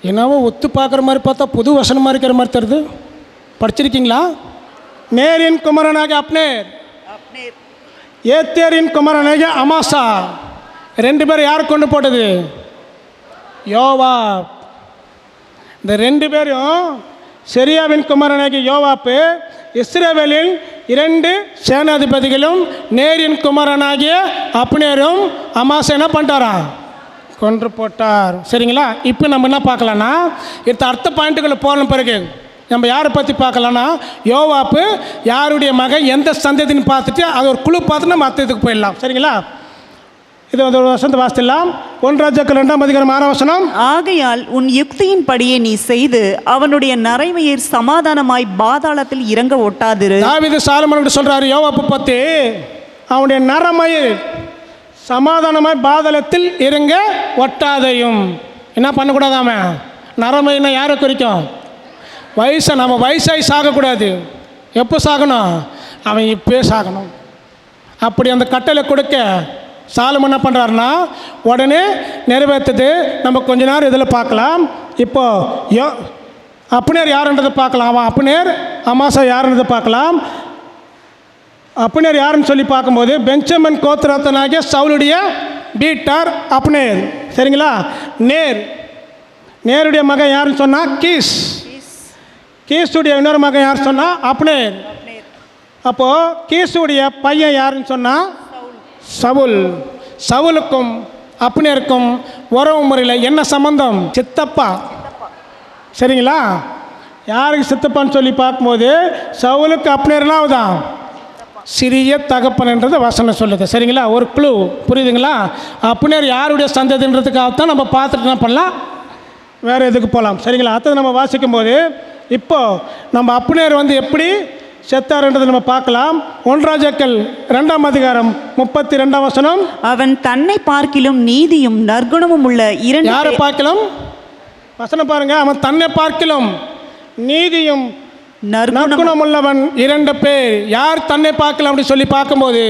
என்னவோ ஒத்து பார்க்குற மாதிரி பார்த்தா புது வசனமாக இருக்கிற மாதிரி தருது. படிச்சிருக்கீங்களா? நேரின் குமரனாக அப்னேர், ஏத்தேரின் குமரனாக அமாசா, 2 பேர் யார் கொண்டு போட்டது? யோவாப். இந்த 2 பேரும் செரியாவின் குமரனாகிய யோவாப்பு இஸ்ரவேலின் 2 சேனாதிபதிகளும் நேரின் குமரனாகிய அப்னேரும் அமாசா என்ன பண்ணிட்டாராம்? கொன்று போட்டார். சரிங்களா? இப்போ நம்ம என்ன பார்க்கலான்னா, இந்த அர்த்த பாயிண்ட்டுகளை போன பிறகு நம்ம யாரை பற்றி பார்க்கலான்னா, யோவாப்பு யாருடைய மகன் எந்த சந்ததின்னு பார்த்துட்டு அது ஒரு குழு பார்த்து நம்ம அர்த்தத்துக்கு போயிடலாம். சரிங்களா? இது ஒரு வசனத்தை வாசிக்கலாம். 1 ராஜாக்கள் 2ஆம் அதிகாரம் 6ஆம் வசனம். ஆகையால் உன் யுக்தியின் படியே நீ செய்து அவனுடைய நரைமயிர் சமாதானமாய் பாதாளத்தில் இறங்க ஒட்டாதிரு. தாவீது சாலமோனுக்கு சொல்றாரு யோவாப்பை பற்றி, அவனுடைய நரமயிர் சமாதானமாய் பாதாளத்தில் இறங்க ஒட்டாதையும். என்ன பண்ணக்கூடாதாம? நரமயிர்னா யாரை குறிக்கும்? வயசை. நம்ம வயசாகி சாகக்கூடாது. எப்போ சாகணும்? அவன் இப்போ சாகணும். அப்படி அந்த கட்டளை கொடுக்க சாலமோன் என்ன பண்ணுறாருன்னா உடனே நிறைவேற்றுது. நம்ம கொஞ்ச நேரம் இதில் பார்க்கலாம். இப்போது அப்னேர் யாருன்றதை பார்க்கலாம். அவன் அப்னேர், அமாசா யாருன்றதை பார்க்கலாம். அப்னேர் யாருன்னு சொல்லி பார்க்கும்போது பெஞ்சமின் கோத்திரத்தனாகிய சவுலுடைய பீட்டார் அப்னேர். சரிங்களா? நேருடைய மகன் யாருன்னு சொன்னால் கீஸ். கீஸுடைய இன்னொரு மகன் யார் சொன்னால் அப்னேர். அப்போது கீஸுடைய பையன் யாருன்னு சொன்னால் சவுல். சவுலுக்கும் அப்னேருக்கும் உறவு முறையில் என்ன சம்பந்தம்? சித்தப்பா. சரிங்களா? யாருக்கு சித்தப்பான்னு சொல்லி பார்க்கும்போது சவுலுக்கு அப்னேர்னாவுதான் சிறிய தகப்பன்ன்றது வசனம் சொல்லுது. சரிங்களா? ஒரு க்ளூ புரியுதுங்களா? அப்னேர் யாருடைய சந்ததின்றதுக்காகத்தான் நம்ம பார்த்துட்டு என்ன பண்ணலாம், வேறு எதுக்கு போகலாம். சரிங்களா? அடுத்தது நம்ம வாசிக்கும்போது இப்போது நம்ம அப்னேர் வந்து எப்படி செத்தார்ன்றதை நம்ம பார்க்கலாம். 1 ராஜாக்கள் 2ஆம் அதிகாரம் 32ஆம் வசனம். அவன் தன்னை பார்க்கிலும் நீதியும் நற்குணமும் உள்ள 2 யாரை பார்க்கலாம்? வசனம் பாருங்க. அவன் தன்னை பார்க்கிலும் நீதியும் நற்குணமுள்ளவன் 2 பேர். யார் தன்னை பார்க்கலாம் அப்படின்னு சொல்லி பார்க்கும்போது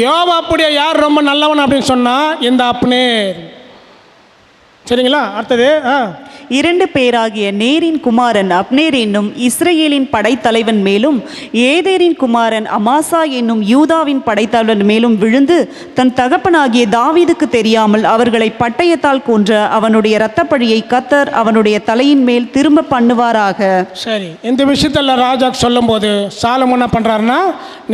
யோவாப்புடைய யார் ரொம்ப நல்லவன் அப்படின்னு சொன்னால் இந்த அப்னேர். சரிங்களா? அடுத்தது 2 பேராகிய நேரின் குமாரன் அப்னேர் என்னும் இஸ்ரேலின் படைத்தலைவன் மேலும் ஏதேரின் குமாரன் அமாசா என்னும் யூதாவின் படைத்தலைவன் மேலும் விழுந்து தன் தகப்பனாகிய தாவீதுக்கு தெரியாமல் அவர்களை பட்டயத்தால் கொன்ற அவனுடைய இரத்தப்பழியை கர்த்தர் அவனுடைய தலையின் மேல் திரும்ப பண்ணுவாராக. சரி, இந்த விஷயத்தில் ராஜா சொல்லும்போது சாலமோன் என்ன பண்ணுறாருன்னா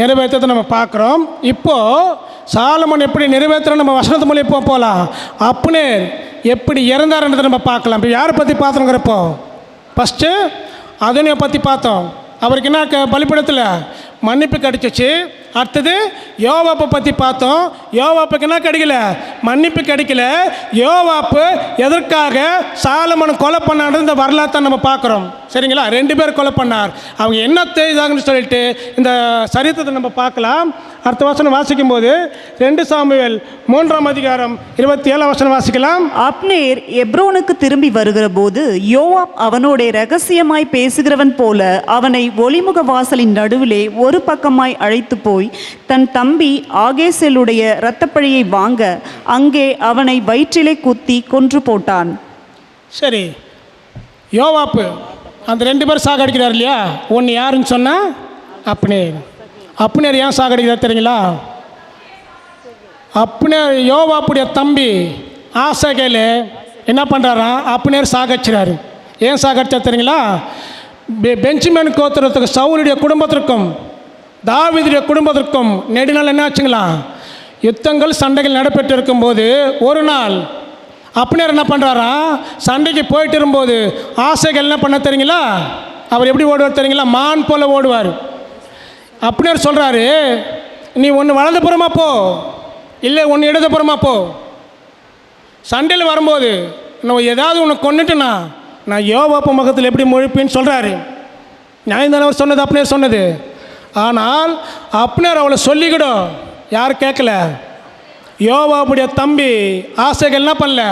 நிறைவேற்றத்தை நம்ம பார்க்குறோம். இப்போது சாலமோன் எப்படி நிறைவேற்றுற நம்ம வசனத்து மூலியம் போகலாம். அப்னேர் எப்படி இறந்தாருன்றதை நம்ம பார்க்கலாம். இப்போ யாரை பற்றி பார்த்தோங்கிறப்போ ஃபஸ்ட்டு அதோனியை பற்றி பார்த்தோம். அவருக்கு என்ன பலிபீடத்தில் மன்னிப்பு கிடைச்சிச்சு. அடுத்தது யோவாப்பை பற்றி பார்த்தோம். யோவாப்புக்கு என்ன கிடைக்கல? மன்னிப்பு கிடைக்கல. யோவாப்பு எதற்காக சாலமோனை கொலை பண்ணாரு இந்த வரலாற்றை நம்ம பார்க்குறோம். சரிங்களா? 2 பேர் கொலை பண்ணார். அவங்க என்ன செய்தாங்கன்னு சொல்லிட்டு இந்த சரித்திரத்தை நம்ம பார்க்கலாம். அடுத்த வசனம் வாசிக்கும் போது 2 சாமுவேல் 3ஆம் அதிகாரம் 27ஆம் வசனம் வாசிக்கலாம். அப்னேர் எப்ரோனுக்கு திரும்பி வருகிற போது யோவாப் அவனோட ரகசியமாய் பேசுகிறவன் போல அவனை ஒளிமுக வாசலின் நடுவிலே ஒரு பக்கமாய் அழைத்து போய் தன் தம்பி ஆகேசேலுடைய இரத்தப்பழியை வாங்க அங்கே அவனை வயிற்றிலே குத்தி கொன்று போட்டான். சரி, யோவாப்பு அந்த 2 பேர் சாகடிக்கிறார் இல்லையா? ஒன்று யாருன்னு சொன்னால் அப்னேர். அப்னேர் ஏன் சாகடிக்கிறார் தெரியுங்களா? அப்னேர் யோவாப்புடைய தம்பி ஆசகேலு என்ன பண்ணுறாராம்? அப்னேர் சாகடிச்சிறாரு. ஏன் சாகடிச்சா தெரியுங்களா? பெஞ்சமின் கோத்திரத்துக்கு சவுலுடைய குடும்பத்திற்கும் தாவீதுடைய குடும்பத்திற்கும் நெடுநாள் என்ன ஆச்சுங்களா? யுத்தங்கள் சண்டைகள் நடைபெற்று இருக்கும்போது ஒரு நாள் அப்னேர் என்ன பண்ணுறாரா? சண்டைக்கு போயிட்டு இருக்கும்போது ஆசைகள் என்ன பண்ண தெரியுங்களா? அவர் எப்படி ஓடுவார் தெரியுங்களா? மான் போல் ஓடுவார். அப்னேர் சொல்கிறாரு, நீ ஒன்று வலதுபுறமா போ, இல்லை ஒன்று இடதுபுறமா போ. சண்டையில் வரும்போது நான் ஏதாவது ஒன்று கொண்டுட்டுனா நான் யோவாப்பு முகத்தில் எப்படி முழிப்பேன்னு சொல்கிறாரு. நியாயந்தானே அவர் சொன்னது, அப்னேர் சொன்னது. ஆனால் அப்னேர் அவளை சொல்லிக்கிடும், யார் கேட்கல? யோவாப்புடைய தம்பி ஆசைகள் என்ன பண்ணல?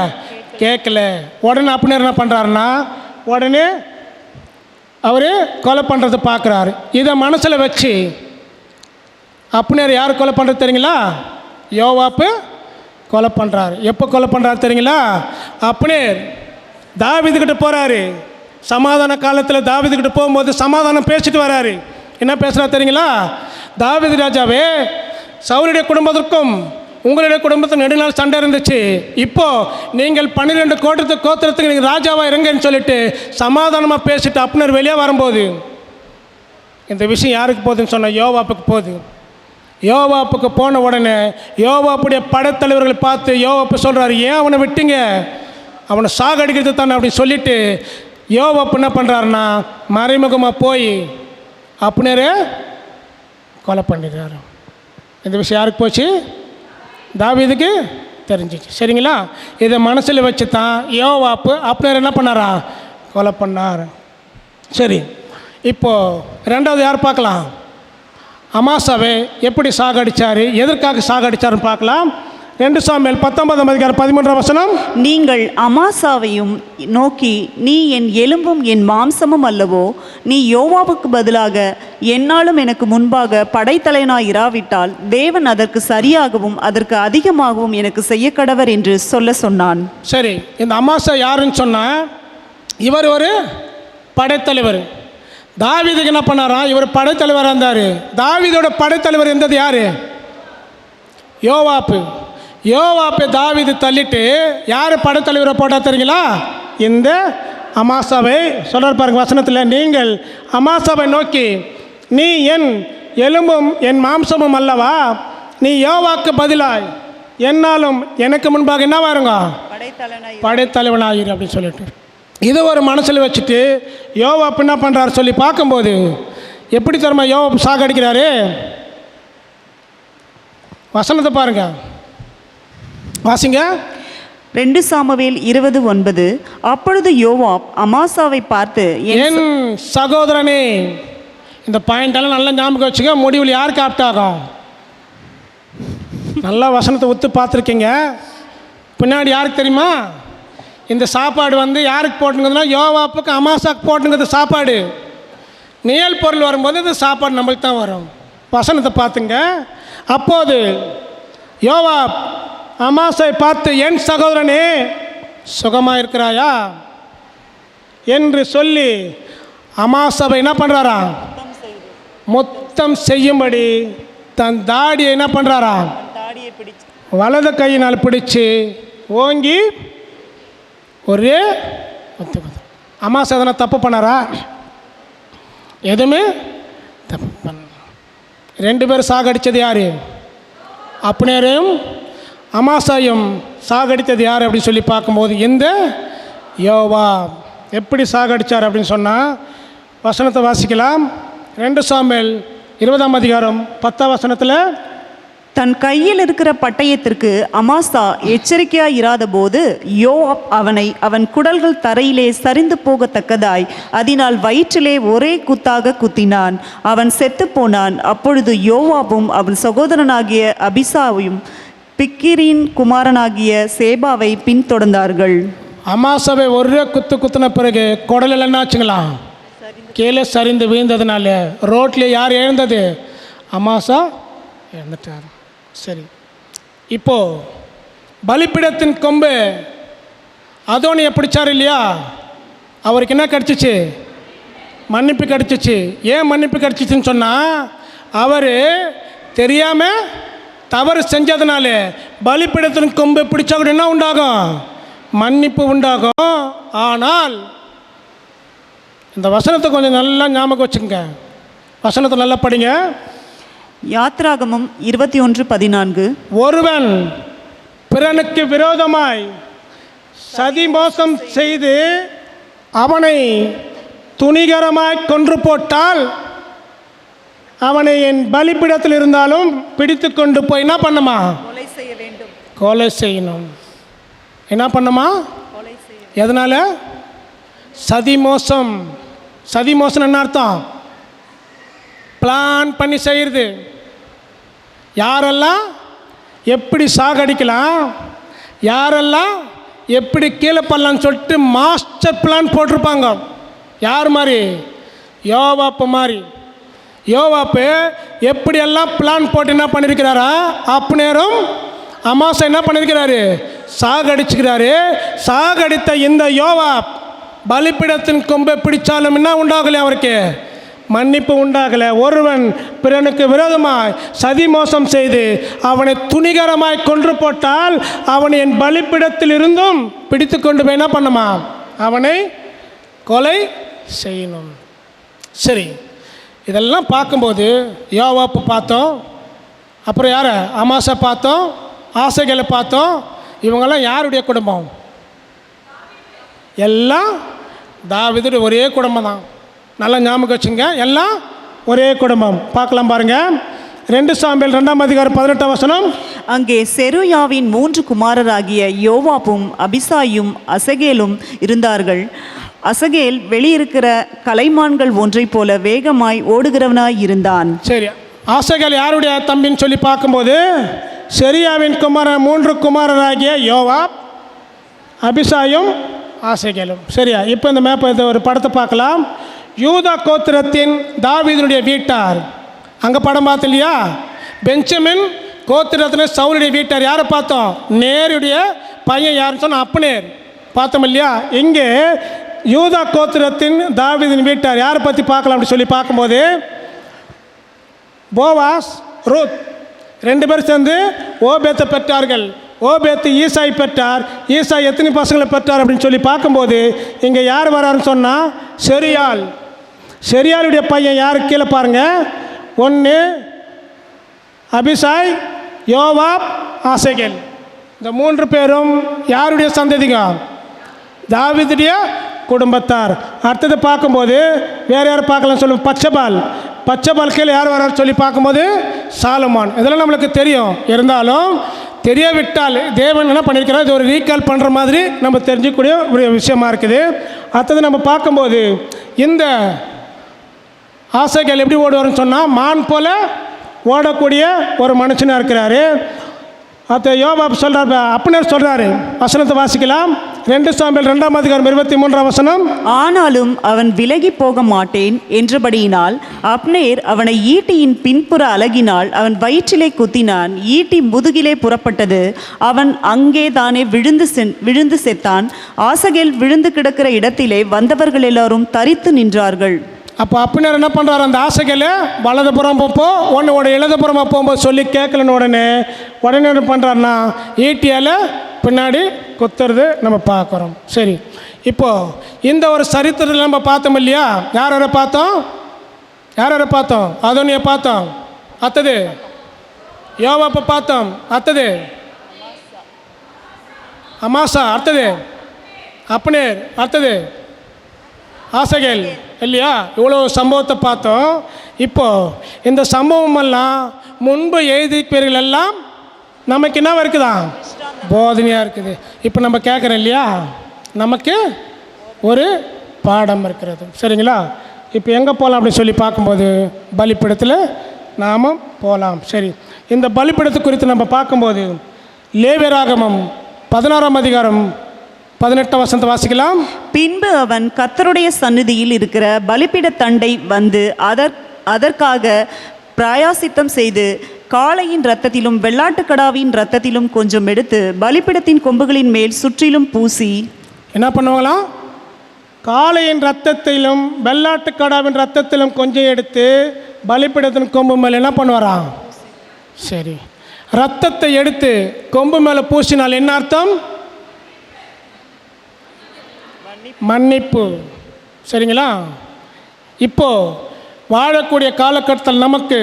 கேட்கல. உடனே அப்னேர் என்ன பண்ணுறாருன்னா உடனே அவர் கொலை பண்ணுறது பார்க்குறாரு. இதை மனசில் வச்சு அப்னேர் யார் கொலை பண்ணுறது தெரியுங்களா? யோவாப்பு கொலை பண்ணுறாரு. எப்போ கொலை பண்ணுறாரு தெரியுங்களா? அப்னேர் தாவீதுக்கிட்ட போகிறாரு. சமாதான காலத்தில் தாவீதுக்கிட்ட போகும்போது சமாதானம் பேசிட்டு வராரு. என்ன பேசுகிறார் தெரியுங்களா? தாவீது ராஜாவே, சவுலுடைய குடும்பத்திற்கும் உங்களுடைய குடும்பத்துக்கு நெடுநாள் சண்டை இருந்துச்சு. இப்போது நீங்கள் 12 கோத்திரத்துக்கு நீங்கள் ராஜாவாக இருங்கன்னு சொல்லிட்டு சமாதானமாக பேசிட்டு அப்னேர் வெளியே வரும்போது இந்த விஷயம் யாருக்கு போகுதுன்னு சொன்னால் யோவாப்புக்கு போகுது. யோவாப்புக்கு போன உடனே யோவாப்புடைய படைத்தலைவர்களை பார்த்து யோவாப்பு சொல்கிறாரு, ஏன் அவனை விட்டீங்க? அவனை சாகடிக்கிறது தானே அப்படின்னு சொல்லிட்டு யோவாப்பு என்ன பண்ணுறாருன்னா மறைமுகமாக போய் அப்னேரே கொலை பண்ணிடுறாரு. இந்த விஷயம் யாருக்கு போச்சு? தாவீதுக்கு தெரிஞ்சிச்சு. சரிங்களா? இதை மனசில் வச்சு தான் யோவாப்பு அப்னேர் என்ன பண்ணாரா? கொலை பண்ணார். சரி, இப்போது 2வது யார் பார்க்கலாம்? அமாசாவை எப்படி சாகடிச்சார், எதற்காக சாகடிச்சாருன்னு பார்க்கலாம். 2 சாமுவேல் 19ஆம் அதிகாரம் 13ஆம் வசனம். நீங்கள் அமாசாவையும் நோக்கி, நீ என் எலும்பும் என் மாம்சமும் அல்லவோ? நீ யோவாவுக்கு பதிலாக என்னாலும் எனக்கு முன்பாக படைத்தலைவனாய் இராவிட்டால் தேவன் அதற்கு சரியாகவும் அதற்கு அதிகமாகவும் எனக்கு செய்ய கடவர் என்று சொல்ல சொன்னான். சரி, இந்த அமாசா யாருன்னு சொன்னால் இவர் ஒரு படைத்தலைவர். தாவீதுக்கு என்ன பண்ணாரா? இவர் படைத்தலைவராக இருந்தார். தாவீதோட படைத்தலைவர் இருந்தது யார்? யோவாப்பு. யோவாப்பை தாவீது தள்ளிட்டு யார் படைத்தலைவரை போட்டால் தெரியுங்களா? இந்த அமாசாவை சொல்கிறார் பாருங்க வசனத்தில். நீங்கள் அமாசாவை நோக்கி, நீ என் எலும்பும் என் மாம்சமும் அல்லவா? நீ யோவாக்கு பதிலாய் என்னாலும் எனக்கு முன்பாக என்ன வாருங்க? படைத்தலைவனாயிரு அப்படின்னு சொல்லிட்டு இதை ஒரு மனசில் வச்சுட்டு யோவாப்பு என்ன பண்ணுறாரு சொல்லி பார்க்கும்போது எப்படி தருமா யோவாப்பு சாகடிக்கிறாரு? வசனத்தை பாருங்க, வாசிங்க. 2 சாமுவேல் 20:9. அப்பொழுது யோவாப் அமாசாவை பார்த்து, என் சகோதரனே. இந்த பாயிண்டெல்லாம் நல்லா ஞாபகம் வச்சுக்க. முடிவில் யாருக்கு ஆப்ட் ஆகும்? நல்லா வசனத்தை ஒத்து பார்த்துருக்கீங்க. பின்னாடி யாருக்கு தெரியுமா? இந்த சாப்பாடு வந்து யாருக்கு போட்டுங்கிறதுனா யோவாப்புக்கு அமாசாக்கு போட்டுங்கிறது சாப்பாடு. நிழல் பொருள் வரும்போது இந்த சாப்பாடு நம்மளுக்கு தான் வரும். வசனத்தை பார்த்துங்க. அப்போது யோவாப் அமாசை பார்த்து, என் சகோதரனே சுகமாக இருக்கிறாயா என்று சொல்லி அமாசாவை என்ன பண்ணுறாராம்? முத்தம் செய்யும்படி தன் தாடியை என்ன பண்ணுறாராம்? வலது கையினால் பிடிச்சு ஓங்கி ஒரே அமாசை எதனா தப்பு பண்ணாரா? எதுவுமே தப்பு பண்ண. 2 பேர் சாகடித்தது யார்? அப்னேரையும் அமாசாயும் சாகடித்தது யார் அப்படின்னு சொல்லி பார்க்கும்போது இந்த யோவாப். எப்படி சாகடித்தார் அப்படின்னு சொன்னால் வசனத்தை வாசிக்கலாம். 2 சாமுவேல் 20ஆம் அதிகாரம் 10ஆம் வசனத்தில், தன் கையில் இருக்கிற பட்டயத்திற்கு அமாசா எச்சரிக்கையாய் இராத போது யோவாப் அவன் குடல்கள் தரையிலே சரிந்து போகத்தக்கதாய் அதனால் வயிற்றிலே ஒரே குத்தாக குத்தினான். அவன் செத்து போனான். அப்பொழுது யோவாபும் அவன் சகோதரனாகிய அபிசாவையும் பிக்கிரின் குமாரனாகிய சேபாவை பின்தொடர்ந்தார்கள். அமாசாவை ஒரே குத்தின பிறகு குடலில் என்னாச்சுங்களா? கீழே சரிந்து வீழ்ந்ததுனால ரோட்ல யார் எழுந்தது? அமாசா இழந்துட்டார். சரி, இப்போ பலிப்பிடத்தின் கொம்பு அதோனியை பிடிச்சார் இல்லையா? அவருக்கு என்ன கிடச்சிச்சு? மன்னிப்பு கிடச்சிச்சு. ஏன் மன்னிப்பு கிடச்சிச்சின்னு சொன்னால், அவர் தெரியாமல் தவறு செஞ்சதுனால பலிப்பிடத்தின் கொம்பு பிடிச்சா கூட என்ன உண்டாகும்? மன்னிப்பு உண்டாகும். ஆனால் இந்த வசனத்தை கொஞ்சம் நல்லா ஞாபகம் வச்சுக்கோங்க. வசனத்தை நல்லா படிங்க. யாத்ராகமம் 21:14, ஒருவன் பிறனுக்கு விரோதமாய் சதி மோசம் செய்து அவனை துணிகரமாய் கொன்று போட்டால் அவனை என் பலிப்பிடத்தில் இருந்தாலும் பிடித்து கொண்டு போய் என்ன பண்ணுமா? கொலை செய்யணும். என்ன பண்ணுமா? எதனால? சதி மோசம். சதி மோசம் என்ன அர்த்தம்? பிளான் பண்ணி செய்கிறது. யாரெல்லாம் எப்படி சாகடிக்கலாம், யாரெல்லாம் எப்படி கீழே பண்ணலான்னு சொல்லிட்டு மாஸ்டர் பிளான் போட்டிருப்பாங்க. யார் மாதிரி? யோவாப்பு மாதிரி. யோவாப்பு எப்படியெல்லாம் பிளான் போட்டு என்ன பண்ணியிருக்கிறாரா? அப்னேரும் அமாசா என்ன பண்ணியிருக்கிறாரு? சாகடிச்சுக்கிறாரு. சாகடித்த இந்த யோவாப் பலிப்பிடத்தின் கொம்பை பிடிச்சாலும் என்ன உண்டாகலை? அவருக்கு மன்னிப்பு உண்டாகலை. ஒருவன் பிறனுக்கு விரோதமாய் சதி மோசம் செய்து அவனை துணிகரமாய் கொன்று போட்டால் அவனை என் பலிப்பிடத்தில் இருந்தும் பிடித்து கொண்டு போய் என்ன பண்ணுமா? அவனை கொலை செய்யணும். சரி, இதெல்லாம் பார்க்கும்போது யோவாப்பு பார்த்தோம், அப்புறம் யாரை? அமாசா பார்த்தோம், ஆசைகளை பார்த்தோம். இவங்கெல்லாம் யாருடைய குடும்பம்? எல்லாம் தாவீதுடைய ஒரே குடும்பம் தான். நல்லா ஞாபகம் வச்சுங்க, எல்லாம் ஒரே குடும்பம். பார்க்கலாம் பாருங்க. 2 சாமுவேல் 2ஆம் அதிகாரம் 18ஆம் வசனம். அங்கே செருயாவின் 3 குமாரராகிய யோவாப்பும் அபிசாயும் அசகேலும் இருந்தார்கள். அசகேல் வெளியிருக்கிற கலைமான்கள் ஒன்றை போல வேகமாய் ஓடுகிறவனாய் இருந்தான். சரி, ஆசகேல் யாருடைய தம்பின்னு சொல்லி பார்க்கும்போது செரியாவின் 3 குமாரராகிய யோவாப், அபிசாயும், ஆசகேலும். சரியா? இப்போ இந்த மேப்பை ஒரு படத்தை பார்க்கலாம். யூதா கோத்திரத்தின் தாவீதுடைய வீட்டார். அங்கே படம் பார்த்து இல்லையா? பெஞ்சமின் கோத்திரத்தின் சவுலுடைய வீட்டார். யாரை பார்த்தோம்? நேருடைய பையன் யாருன்னு சொன்னால் அப்னேர் பார்த்தோம் இல்லையா? இங்கே யூதா கோத்திரத்தின் தாவீதின் வீட்டார் யாரை பற்றி பார்க்கலாம் அப்படி சொல்லி பார்க்கும்போது போவாஸ், ரூத் 2 பேர் சேர்ந்து ஓபேத்தை பெற்றார்கள். ஓபேத்து ஈசாய் பெற்றார். ஈசாய் எத்தனை பசங்களை பெற்றார் அப்படின்னு சொல்லி பார்க்கும்போது இங்கே யார் வராருன்னு சொன்னால் செரியால். செரியாலுடைய பையன் யார் கீழே பாருங்கள். 1 அபிசாய், யோவாப், ஆசகேல். இந்த 3 பேரும் யாருடைய சந்ததிங்க? தாவீதுடைய குடும்பத்தார். அடுத்தது பார்க்கும்போது வேறு யார் பார்க்கலாம்னு சொல்லுவோம்? பச்சைபால் கீழே யார் வரான்னு சொல்லி பார்க்கும்போது சாலமோன். இதெல்லாம் நம்மளுக்கு தெரியும். இருந்தாலும் தெரியவிட்டால் தேவன் என்ன பண்ணியிருக்கிறார், இது ஒரு ரீகால் பண்ணுற மாதிரி நம்ம தெரிஞ்சிக்கக்கூடிய ஒரு விஷயமா இருக்குது. அடுத்தது நம்ம பார்க்கும்போது இந்த ஆசைகள் எப்படி ஓடுவார்னு சொன்னால் மான் போல ஓடக்கூடிய ஒரு மனுஷனாக இருக்கிறாரு. அடுத்த யோவாப் சொல்கிறார், அப்னேர் சொல்கிறாரு. வசனத்தை வாசிக்கலாம். 2 சாமுவேல் 2ஆம் அதிகாரம் 23ஆம் வசனம். ஆனாலும் அவன் விலகி போக மாட்டேன் என்றபடியினால் அப்னேர் அவனை ஈட்டியின் பின்புற அலகினால் அவன் வயிற்றிலே குத்தினான். ஈட்டி முதுகிலே புறப்பட்டது. அவன் அங்கே தானே விழுந்து செத்தான். ஆசகேல் விழுந்து கிடக்கிற இடத்திலே வந்தவர்கள் எல்லாரும் தரித்து நின்றார்கள். அப்போ அப்னேர் என்ன பண்ணுறாரு, அந்த ஆசைகளை வலதுபுறம் போ உன்னோட இடதுபுறமாக போகும்போது சொல்லி கேட்கலன்னு உடனே என்ன பண்ணுறாருன்னா ஈட்டியால் பின்னாடி குத்துறது நம்ம பார்க்குறோம். சரி, இப்போது இந்த ஒரு சரித்திரத்தில் நம்ம பார்த்தோம் இல்லையா? யார் யாரை பார்த்தோம்? அதோனியை பார்த்தோம். அடுத்தது யோவாப்பை பார்த்தோம். அடுத்தது அமாசா. அடுத்தது அப்னேர். அடுத்தது ஆசகேல் இல்லையா? இவ்வளோ சம்பவத்தை பார்த்தோம். இப்போது இந்த சம்பவமெல்லாம் முன்பு எழுதிப்பேர்கள் எல்லாம் நமக்கு என்ன இருக்குதா? போதனையாக இருக்குது. இப்போ நம்ம கேட்குறோம் இல்லையா, நமக்கு ஒரு பாடம் இருக்கிறது. சரிங்களா? இப்போ எங்கே போகலாம் அப்படின்னு சொல்லி பார்க்கும்போது பலிப்பீடத்தில் நாம் போகலாம். சரி, இந்த பலிப்பீடத்தை குறித்து நம்ம பார்க்கும்போது லேவியராகமம் 16ஆம் அதிகாரம் 18ஆம் வசனத்தை வாசிக்கலாம். பின்பு அவன் கர்த்தருடைய சந்நிதியில் இருக்கிற பலிபீட தண்டை வந்து அதற்காக பிராயசித்தம் செய்து காளையின் இரத்தத்திலும் வெள்ளாட்டுக்கடாவின் இரத்தத்திலும் கொஞ்சம் எடுத்து பலிபீடத்தின் கொம்புகளின் மேல் சுற்றிலும் பூசி என்ன பண்ணுவாங்களாம்? காளையின் இரத்தத்திலும் வெள்ளாட்டுக்கடாவின் இரத்தத்திலும் கொஞ்சம் எடுத்து பலிபீடத்தின் கொம்பு மேலே என்ன பண்ணுவாராம்? சரி, இரத்தத்தை எடுத்து கொம்பு மேலே பூசினால் என்ன அர்த்தம்? மன்னிப்பு. சரிங்களா? இப்போது வாழக்கூடிய காலகட்டத்தில் நமக்கு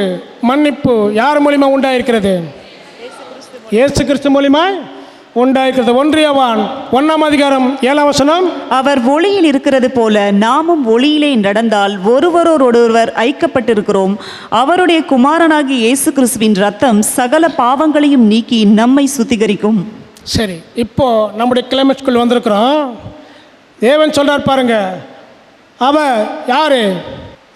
மன்னிப்பு யார் மூலிமா உண்டாயிருக்கிறது? இயேசு கிறிஸ்து மூலிமா உண்டாயிருக்கிறது. 1 யோவான் 1ஆம் அதிகாரம் 7ஆம் வசனம். அவர் ஒளியில் இருக்கிறது போல நாமும் ஒளியிலே நடந்தால் ஒருவரோடொருவர் ஐக்கப்பட்டிருக்கிறோம். அவருடைய குமாரனாகிய இயேசு கிறிஸ்துவின் இரத்தம் சகல பாவங்களையும் நீக்கி நம்மை சுத்திகரிக்கும். சரி, இப்போது நம்முடைய கிளைமேட்ஸ்குள் வந்திருக்கிறோம். தேவன் சொல்கிறார் பாருங்க, அவர் யார்?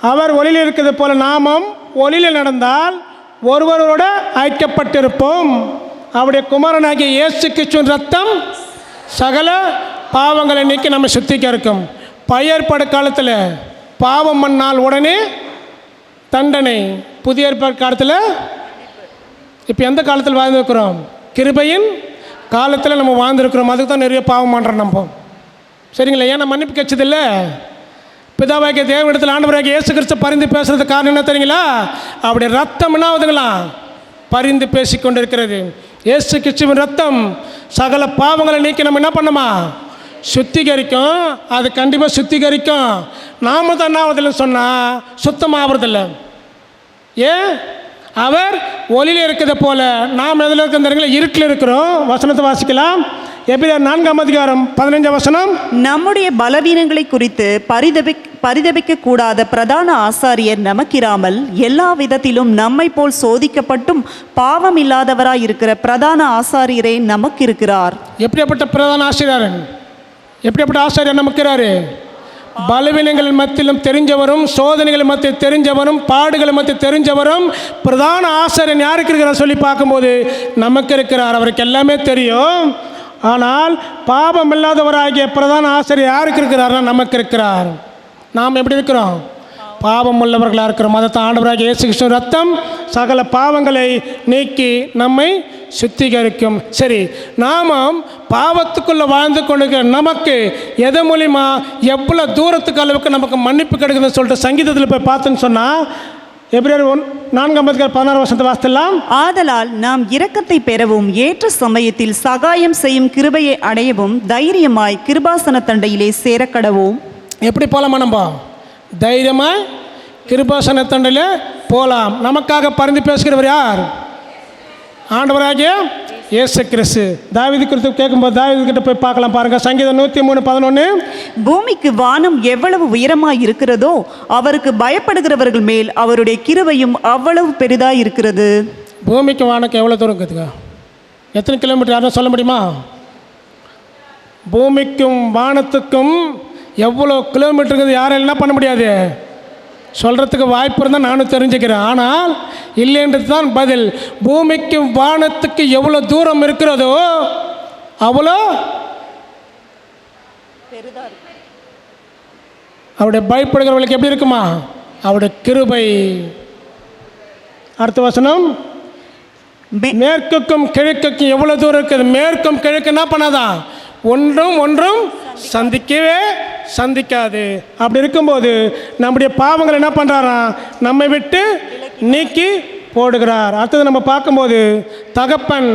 அவர் ஒளியில் இருக்கிறது போல நாமும் ஒளியில் நடந்தால் ஒருவரோட ஐக்கப்பட்டிருப்போம். அவருடைய குமாரனாகிய இயேசு கிறிஸ்துவின் ரத்தம் சகல பாவங்களை நீக்கி நம்ம சுத்திகரிக்கும். பழைய ஏற்பாடு காலத்தில் பாவம் பண்ணால் உடனே தண்டனை. புதிய ஏற்பாடு காலத்தில் இப்போ எந்த காலத்தில் வாழ்ந்துருக்கிறோம்? கிருபையின் காலத்தில் நம்ம வாழ்ந்துருக்கிறோம். அதுக்கு தான் நிறைய பாவம் பண்ணுறோம் நம்ம. சரிங்களா? ஏன்னா மன்னிப்பு கிடைச்சதில்ல. பிதாவாகிய தேவனிடத்தில் ஆண்டவராகிய இயேசு கிறிஸ்து பரிந்து பேசுறது காரணம் என்ன தெரியுங்களா? அப்படி ரத்தம் என்ன ஆகுதுங்களா? பரிந்து பேசி கொண்டு இருக்கிறது. இயேசு கிறிஸ்துவின் ரத்தம் சகல பாவங்களை நீக்கி நம்ம என்ன பண்ணுமா? சுத்திகரிக்கும். அது கண்டிப்பாக சுத்திகரிக்கும். நாம தான் என்ன ஆகுதில்லைன்னு சொன்னால் சுத்தமாகறதில்ல. ஏன்? அவர் ஒளியில் இருக்கிறது போல நாம் எதில் இருக்கிற இருட்டில் இருக்கிறோம். வசனத்தை வாசிக்கலாம். எபிரேயர் 4ஆம் அதிகாரம் 15ஆம் வசனம். நம்முடைய பலவீனங்களை குறித்து பரிதபிக்க கூடாத பிரதான ஆசாரியர் நமக்கிராமல் எல்லா விதத்திலும் நம்மை போல் சோதிக்கப்பட்டும் பாவம் இல்லாதவராய் இருக்கிற பிரதான ஆசாரியரே நமக்கு இருக்கிறார். எப்படிப்பட்ட பிரதான ஆசிரியர்? எப்படிப்பட்ட ஆசாரியர் நமக்கிறாரு? பலவீனங்கள் மத்தியிலும் தெரிஞ்சவரும், சோதனைகள் மத்தியில் தெரிஞ்சவரும், பாடுகள் மத்தியில் தெரிஞ்சவரும் பிரதான ஆசாரியன் யாருக்கு இருக்கிறார் சொல்லி பார்க்கும்போது நமக்கு இருக்கிறார். அவருக்கு எல்லாமே தெரியும். ஆனால் பாவம் இல்லாதவராகிய பிரதான ஆசிரியர் யாருக்கு இருக்கிறார்னா நமக்கு இருக்கிறார். நாம் எப்படி இருக்கிறோம்? பாவம் உள்ளவர்களாக இருக்கிறோம். அதை ஆண்டவராகிய இயேசு கிறிஸ்து ரத்தம் சகல பாவங்களை நீக்கி நம்மை சுத்திகரிக்கும். சரி, நாமும் பாவத்துக்குள்ளே வாழ்ந்து கொண்டு நமக்கு எது மூலிமா எவ்வளோ தூரத்துக்கு அளவுக்கு நமக்கு மன்னிப்பு கிடைக்குதுன்னு சொல்லிட்டு சங்கீதத்தில் போய் பார்த்தோன்னு சொன்னால் எபிரேயர் 4ஆம் அதிகாரம் 16ஆம் வசனத்தை வாசிக்கலாம். ஆதலால் நாம் இரக்கத்தை பெறவும் ஏற்ற சமயத்தில் சகாயம் செய்யும் கிருபையை அடையவும் தைரியமாய் கிருபாசன தண்டையிலே சேரக்கடவோம். எப்படி போகலாமா? நம்ம தைரியமாய் கிருபாசன தண்டையில் போகலாம். நமக்காக பரிந்து பேசுகிறவர் யார்? ஆண்டவராகிய இயேசு கிறிஸ்து. தாவீது குறித்து கேட்கும்போது தாவீது கிட்ட போய் பார்க்கலாம் பாருங்க. சங்கீதம் 103:11. பூமிக்கு வானம் எவ்வளவு உயரமாய் இருக்கிறதோ அவருக்கு பயப்படுகிறவர்கள் மேல் அவருடைய கிருபையும் அவ்வளவு பெரிதாய் இருக்கிறது. பூமிக்கு வானக்கு எவ்வளோ தூரம் இருக்குதுங்க? எத்தனை கிலோமீட்டர் யாரும் சொல்ல முடியுமா? பூமிக்கும் வானத்துக்கும் எவ்வளோ கிலோமீட்டருங்கிறது யாரும் என்ன பண்ண முடியாது, சொல்கிறதுக்கு வாய்ப்பு இருந்தால் நானும் தெரிஞ்சுக்கிறேன். ஆனால் இல்லைன்றது தான் பதில். பூமிக்கும் வானத்துக்கு எவ்வளோ தூரம் இருக்கிறதோ அவ்வளோ அவருடைய பயப்படுகிறவர்களுக்கு எப்படி இருக்குமா? அவருடைய கிருபை. அடுத்த வசனம், மேற்குக்கும் கிழக்குக்கும் எவ்வளவு தூரம் இருக்குது? மேற்கும் கிழக்கு என்ன பண்ணாதான்? ஒன்றும் சந்திக்கவே சந்திக்காது. அப்படி இருக்கும்போது நம்முடைய பாவங்கள் என்ன பண்ணுறாராம்? நம்மை விட்டு நீக்கி போடுகிறார். அடுத்தது நம்ம பார்க்கும்போது, தகப்பன்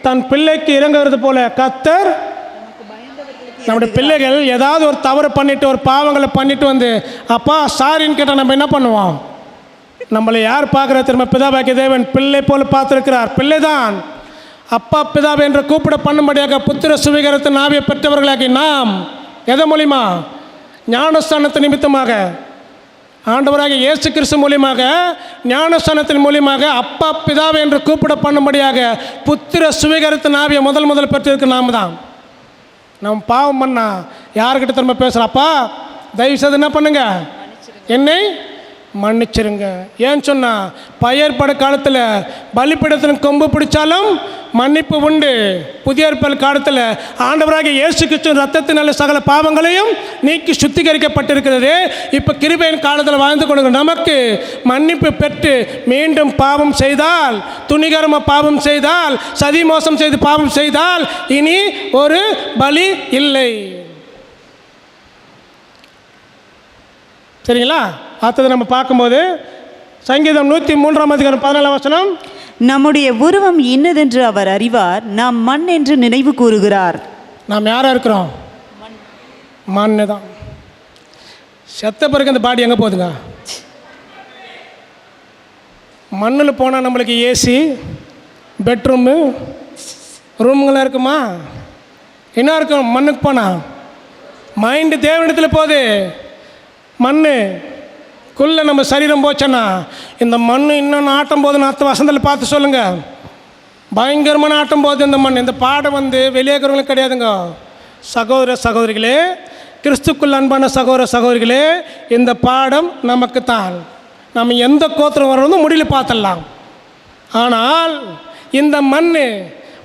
தன் பிள்ளைக்கு இறங்குறது போல கர்த்தர் நம்முடைய பிள்ளைகள் ஏதாவது ஒரு தவறு பண்ணிட்டு ஒரு பாவங்களை பண்ணிட்டு வந்து அப்பா சாரின்னு கேட்டால் நம்ம என்ன பண்ணுவோம்? நம்மளை யார் பார்க்குற திரும்ப? பிதாவாகிய தேவன் பிள்ளை போல பார்த்துருக்கிறார். பிள்ளைதான் அப்பா பிதாவை என்று கூப்பிட பண்ணும்படியாக புத்திர சுவீகாரத்தின் ஆவியை பெற்றவர்களாகி நாம் எதன் மூலியமா? ஞானஸ்தானத்தின் நிமித்தமாக, ஆண்டவராகிய இயேசு கிறிஸ்து மூலியமாக, ஞானஸ்தானத்தின் மூலியமாக அப்பா பிதாவை என்று கூப்பிட பண்ணும்படியாக புத்திர சுவீகாரத்தின் ஆவியை முதல் பெற்றிருக்க நாம் தான். நம்ம பாவம் பண்ணா யாருக்கிட்ட திரும்ப பேசுகிறப்பா தயவு செய்து என்ன பண்ணுங்க? என்னை மன்னிச்சிருங்க. ஏன்னு சொன்னால் பயற்பட காலத்தில் பலிப்பீடத்தில் கொம்பு பிடிச்சாலும் மன்னிப்பு உண்டு. புதிய ஏற்பாடு காலத்தில் ஆண்டவராகிய இயேசு கிறிஸ்துவின் ரத்தத்தினால சகல பாவங்களையும் நீக்கி சுத்திகரிக்கப்பட்டிருக்கிறது. இப்போ கிருபையின் காலத்தில் வாழ்ந்து கொண்டு நமக்கு மன்னிப்பு பெற்று மீண்டும் பாவம் செய்தால், துணிகரமாக பாவம் செய்தால், சதி மோசம் செய்து பாவம் செய்தால் இனி ஒரு பலி இல்லை. சரிங்களா? அடுத்தது நம்ம பார்க்கும்போது சங்கீதம் 103:14 வசனம், நம்முடைய உருவம் இன்னதென்று அவர் அறிவார், நாம் மண் என்று நினைவு கூறுகிறார். நாம் யாராக இருக்கிறோம்? மண்ணு தான். செத்த பிறகு இந்த பாடி எங்கே போகுதுங்க? மண்ணில் போனால் நம்மளுக்கு ஏசி, பெட்ரூமு, ரூமுங்களாம் இருக்குமா? என்ன இருக்கும்? மண்ணுக்கு போனால் மைண்டு தேவனிடத்தில் போகுது. மண்ணுக்குள்ளே நம்ம சரீரம் போச்சோன்னா இந்த மண் இன்னொன்று ஆட்டம் போதுன்னு அடுத்த வசனத்தில் பார்த்து சொல்லுங்கள். பயங்கரமான ஆட்டம் போகுது இந்த மண். இந்த பாடம் வெளியே இருக்கிறவங்களுக்கு கிடையாதுங்க. சகோதர சகோதரிகளே, கிறிஸ்துக்குள் அன்பான சகோதர சகோதரிகளே, இந்த பாடம் நமக்கு தான். நம்ம எந்த கோத்திரம் வர்றதும் முடியல பார்த்துடலாம். ஆனால் இந்த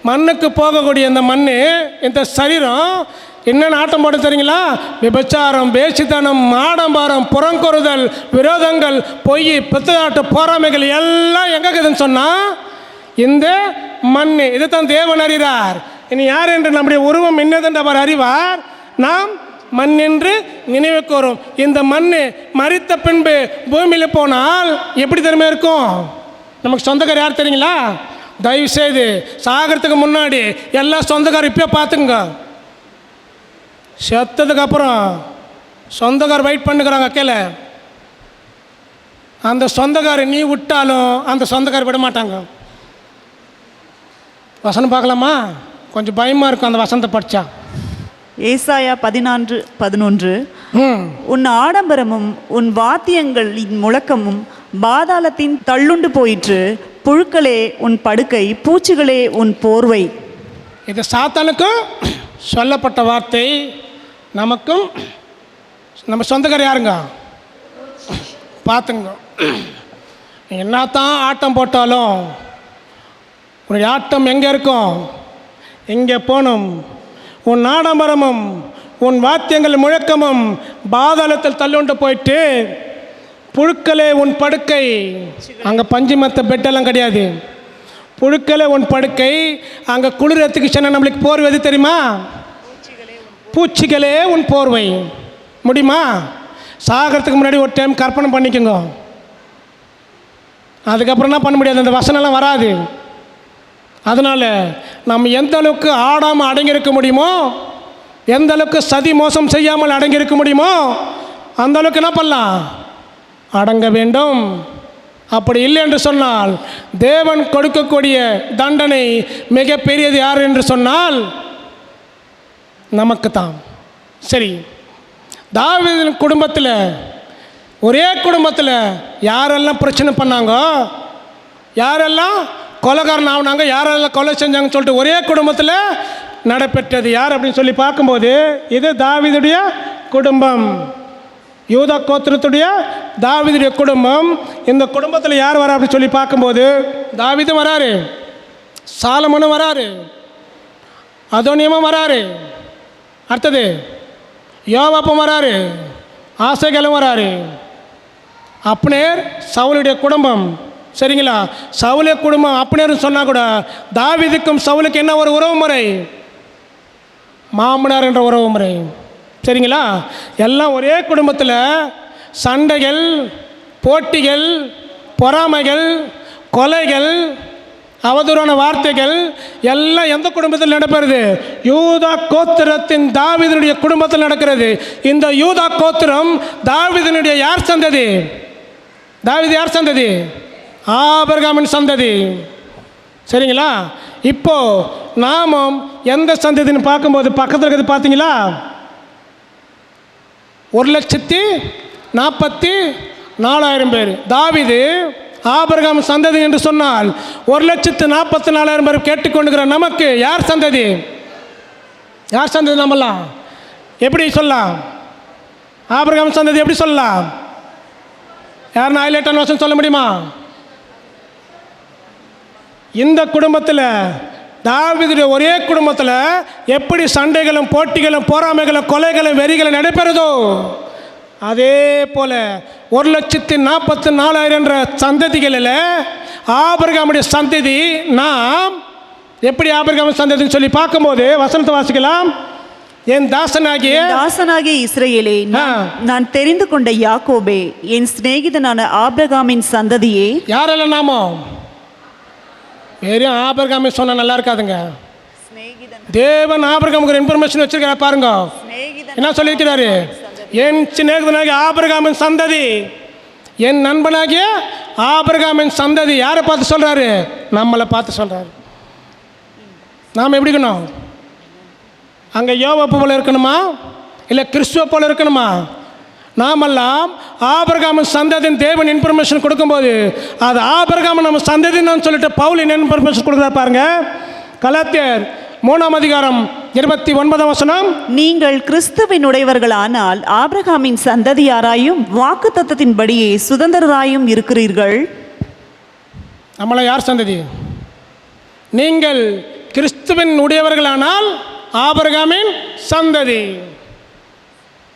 மண்ணுக்கு போகக்கூடிய இந்த மண், இந்த சரீரம் என்னென்ன ஆட்டம் போட தெரியுங்களா? விபச்சாரம், வேசித்தனம், ஆடம்பாரம், புறங்கொறுதல், விரோதங்கள், பொய், பித்தலாட்டு, பொறாமைகள் எல்லாம் எங்கே இருக்குதுன்னு சொன்னால் இந்த மண். இதைத்தான் தேவன் அறிகிறார். இனி யார் என்று நம்முடைய உருவம் என்னதென்று அவர் அறிவார். நாம் மண் என்று நினைவு கூறும். இந்த மண் மரித்த பின்பு பூமியில் போனால் எப்படி தெரியுமா இருக்கும்? நமக்கு சொந்தக்கார் யார் தெரியுங்களா? தயவு செய்து சாகிறதுக்கு முன்னாடி எல்லா சொந்தக்காரும் இப்போ பார்த்துங்க. செத்ததுக்கு அப்புறம் சொந்தக்கார் வெயிட் பண்ணுகிறாங்க கீழே. அந்த சொந்தக்காரை நீ விட்டாலும் அந்த சொந்தக்கார் விட மாட்டாங்க. வசனம் பார்க்கலாமா? கொஞ்சம் பயமாக இருக்கும் அந்த வசனத்தை படித்தா. ஏசாயா 14:11, உன் ஆடம்பரமும் உன் வாத்தியங்களின் முழக்கமும் பாதாளத்தின் தள்ளுண்டு போயிற்று, புழுக்களே உன் படுக்கை, பூச்சிகளே உன் போர்வை. இது சாத்தானுக்கும் சொல்லப்பட்ட வார்த்தை, நமக்கும். நம்ம சொந்தக்காரர் யாருங்க? பார்த்துங்க. என்னத்தான் ஆட்டம் போட்டாலும் உன்னுடைய ஆட்டம் எங்கே இருக்கும்? எங்கே போகணும்? உன் ஆடம்பரமும் உன் வாத்தியங்கள் முழக்கமும் பாதாளத்தில் தள்ளுண்டு போயிட்டு, புழுக்களே உன் படுக்கை. அங்கே பஞ்சுமத்த பெட்டெல்லாம் கிடையாது. புழுக்களே உன் படுக்கை. அங்கே குளிரத்துக்கு சொன்ன நம்மளுக்கு போர்வை எது தெரியுமா? பூச்சிகளே உன் போர்வை. முடியுமா? சாகிறதுக்கு முன்னாடி ஒரு டைம் கற்பனை பண்ணிக்கோங்க. அதுக்கப்புறம் என்ன பண்ண முடியாது, அந்த வசனம்லாம் வராது. அதனால் நம்ம எந்த அளவுக்கு ஆடாமல் அடங்கியிருக்க முடியுமோ, எந்த அளவுக்கு சதி மோசம் செய்யாமல் அடங்கியிருக்க முடியுமோ அந்த அளவுக்கு என்ன பண்ணலாம்? அடங்க வேண்டும். அப்படி இல்லை என்று சொன்னால் தேவன் கொடுக்கக்கூடிய தண்டனை மிக பெரியது. யார் என்று சொன்னால் நமக்கு தான். சரி, தாவீதின் குடும்பத்தில், ஒரே குடும்பத்தில் யாரெல்லாம் பிரச்சனை பண்ணாங்க, யாரெல்லாம் கொலைகாரன் ஆகினாங்க, யாரெல்லாம் கொலை செஞ்சாங்கன்னு சொல்லிட்டு ஒரே குடும்பத்தில் நடைபெற்றது யார் அப்படின்னு சொல்லி பார்க்கும்போது இது தாவீதுடைய குடும்பம், யூதா கோத்திரத்துடைய தாவீதுடைய குடும்பம். இந்த குடும்பத்தில் யார் வரா அப்படின்னு சொல்லி பார்க்கும்போது தாவீதும் வராரு, சாலமோனும் வராரு, அதோனியமும் வராரு, அடுத்தது யோவாப்பும் வராரு, ஆசைகளும் வராரு. அப்னேர் சவுலுடைய குடும்பம், சரிங்களா? சவுலுடைய குடும்பம் அப்னேர்னு சொன்னால் கூட தாவீதுக்கும் சவுலுக்கு என்ன ஒரு உறவு முறை? மாமனார் என்ற உறவு முறை, சரிங்களா? எல்லாம் ஒரே குடும்பத்தில் சண்டைகள், போட்டிகள், பொறாமைகள், கொலைகள், அவதூறான வார்த்தைகள் எல்லாம் எந்த குடும்பத்தில் நடக்கிறது? யூதா கோத்திரத்தின் தாவீதினுடைய குடும்பத்தில் நடக்கிறது. இந்த யூதா கோத்திரம் தாவீதினுடைய யார் சந்ததி? தாவீது யார் சந்ததி? ஆபிரகாமின் சந்ததி, சரிங்களா? இப்போ நாமும் எந்த சந்ததின்னு பார்க்கும்போது பக்கத்தில் இருக்கிறது பார்த்தீங்களா? 1,44,000 பேர். தாவீது ஆபிரகாம் சந்ததி என்று சொன்னால் 1,44,000 பேர் கேட்டுக்கொண்டுகிற நமக்கு யார் சந்ததி? யார் சந்ததி? நம்மலாம் எப்படி சொல்லலாம்? ஆபிரகாம் சந்ததி எப்படி சொல்லலாம்? யாருன்னா ஹைலைட்டான வசனம் சொல்ல முடியுமா? இந்த குடும்பத்தில், தாவீதுடைய ஒரே குடும்பத்தில் எப்படி சண்டைகளும் போட்டிகளும் பொறாமைகளும் கொலைகளும் வெறிகளும் நடைபெறுதோ அதே போல 1,44,000 என்ற சந்ததிகளில் ஆபிரகாமுடைய சந்ததி நாம். எப்படி ஆபிரகாம் சந்ததின்னு சொல்லி பார்க்கும்போது வசனத்தை வாசிக்கலாம். என் தாசனாகிய இஸ்ரவேலே, நான் தெரிந்து கொண்ட யாக்கோபே, என் சிநேகிதனான ஆபிரகாமின் சந்ததியே. யாரெல்லாம் நாமோ? வெறும் ஆபிரகாமை சொன்னால் நல்லா இருக்காதுங்க. தேவன் ஆபிரகாமுக்கு இன்ஃபர்மேஷன் வச்சிருக்காரு பாருங்க. என்ன சொல்லியிருக்கிறாரு? என் சிநேகிதனாகிய ஆபிரகாமின் சந்ததி, என் நண்பனாகிய ஆபிரகாமின் சந்ததி. யாரை பார்த்து சொல்றாரு? நம்மளை பார்த்து சொல்றாரு. நாம் எப்படி இருக்கணும்? அங்கே யோவாப்பு போல இருக்கணுமா, இல்லை கிறிஸ்துவ போல இருக்கணுமா? நாமெல்லாம் ஆபிரகாமின் சந்ததியின் தேவன் இன்ஃபர்மேஷன் கொடுக்கும்போது அது ஆபிரகாம் நம்ம சந்ததின்னு சொல்லிட்டு பவுல் இன்ஃபர்மேஷன் கொடுக்குறாரு பாருங்க. கலாத்தியர் 3:29 நீங்கள் கிறிஸ்துவினுடையவர்களானால் ஆபிரகாமின் சந்ததியாராயும் வாக்குத்தத்தத்தின்படியே சுதந்திரராயும் இருக்கிறீர்கள். நம்மள யார் சந்ததி? நீங்கள் கிறிஸ்துவின் உடையவர்களானால் ஆபிரகாமின் சந்ததி.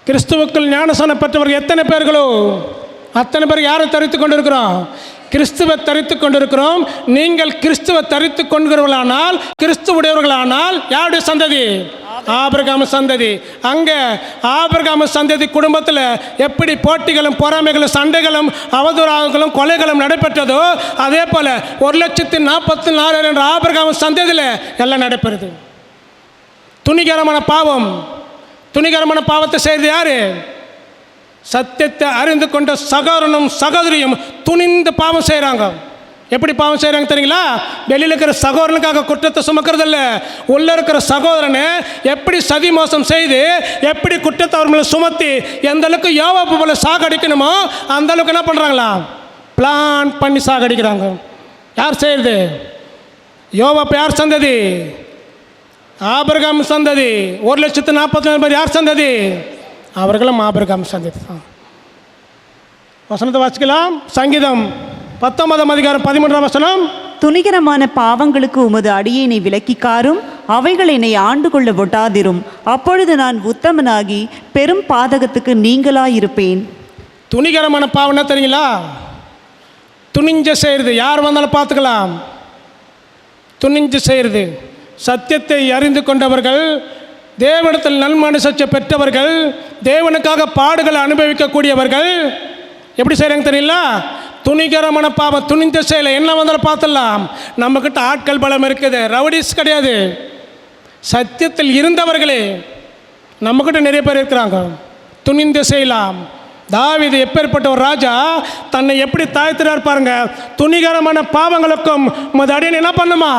கிறிஸ்துவுக்குள் ஞானஸ்நானம் பெற்றவர்கள் எத்தனை பேர்களோ அத்தனை பேர் யாரை தரித்து கொண்டிருக்கிறோம்? கிறிஸ்துவை தரித்து கொண்டிருக்கிறோம். நீங்கள் கிறிஸ்துவை தரித்து கொள்கிறவர்களானால், கிறிஸ்துவுடையவர்களானால் யாருடைய சந்ததி? ஆபிரகாம் சந்ததி. அங்கே ஆபிரகாம் சந்ததி குடும்பத்தில் எப்படி போட்டிகளும் பொறாமைகளும் சண்டைகளும் அவதூறாகவும் கொலைகளும் நடைபெற்றதோ அதே போல் 1,44,000 என்ற ஆபிரகாம் சந்ததியில் எல்லாம் நடைபெறுது. துணிகரமான பாவத்தை செய்வது யாரு? சத்தியத்தை அறிந்து கொண்ட சகோதரனும் சகோதரியும் துணிந்து பாவம் செய்கிறாங்க. எப்படி பாவம் செய்கிறாங்க தெரியுங்களா? வெளியில் இருக்கிற சகோதரனுக்காக குற்றத்தை சுமக்கிறதில்ல, உள்ளே இருக்கிற சகோதரனை எப்படி சதி மோசம் செய்து எப்படி குற்றத்தை அவர் மேலே சுமத்தி எந்த அளவுக்கு யோவாப்பு போல சாகடிக்கணுமோ அந்த அளவுக்கு என்ன பண்ணுறாங்களா? பிளான் பண்ணி சாகடிக்கிறாங்க. யார் செய்யுது? யோவாப்பு யார் சந்ததி? ஆபிரகாம் சந்ததி. 1,44,000 பேர் யார் சந்ததி? அவர்களும் ஆபிரகாம் சந்ததி தான். வசனத்தை வாசிக்கலாம். சங்கீதம் 19:13 துணிகரமான பாவங்களுக்கு உமது அடியேனை விலக்கிக்காரும், அவைகள் என்னை ஆண்டு கொள்ள ஒட்டாதிரும். அப்பொழுது நான் உத்தமனாகி பெரும் பாதகத்துக்கு நீங்களாயிருப்பேன். துணிகரமான பாவம்னா தெரியுங்களா? துணிஞ்ச செய்கிறது. யார் வந்தாலும் பார்த்துக்கலாம். துணிஞ்சு செய்கிறது. சத்தியத்தை அறிந்து கொண்டவர்கள், தேவனிடத்தில் நல்மனசாட்சி பெற்றவர்கள், தேவனுக்காக பாடுகளை அனுபவிக்கக்கூடியவர்கள் எப்படி செய்கிறாங்க தெரியல? துணிகரமான பாவம், துணிந்த செயலை என்ன வந்தாலும் பார்த்துடலாம். நம்மக்கிட்ட ஆட்கள் பலம் இருக்குது, ரவுடிஸ் கிடையாது. சத்தியத்தில் இருந்தவர்களே நம்மக்கிட்ட நிறைய பேர் இருக்கிறாங்க. துணிந்து செய்யலாம். தாவீது எப்பேற்பட்ட ஒரு ராஜா, தன்னை எப்படி தாழ்த்துறார் பாருங்க. துணிகரமான பாவங்களுக்கும் உமது அடியேனை என்ன பண்ணுமா?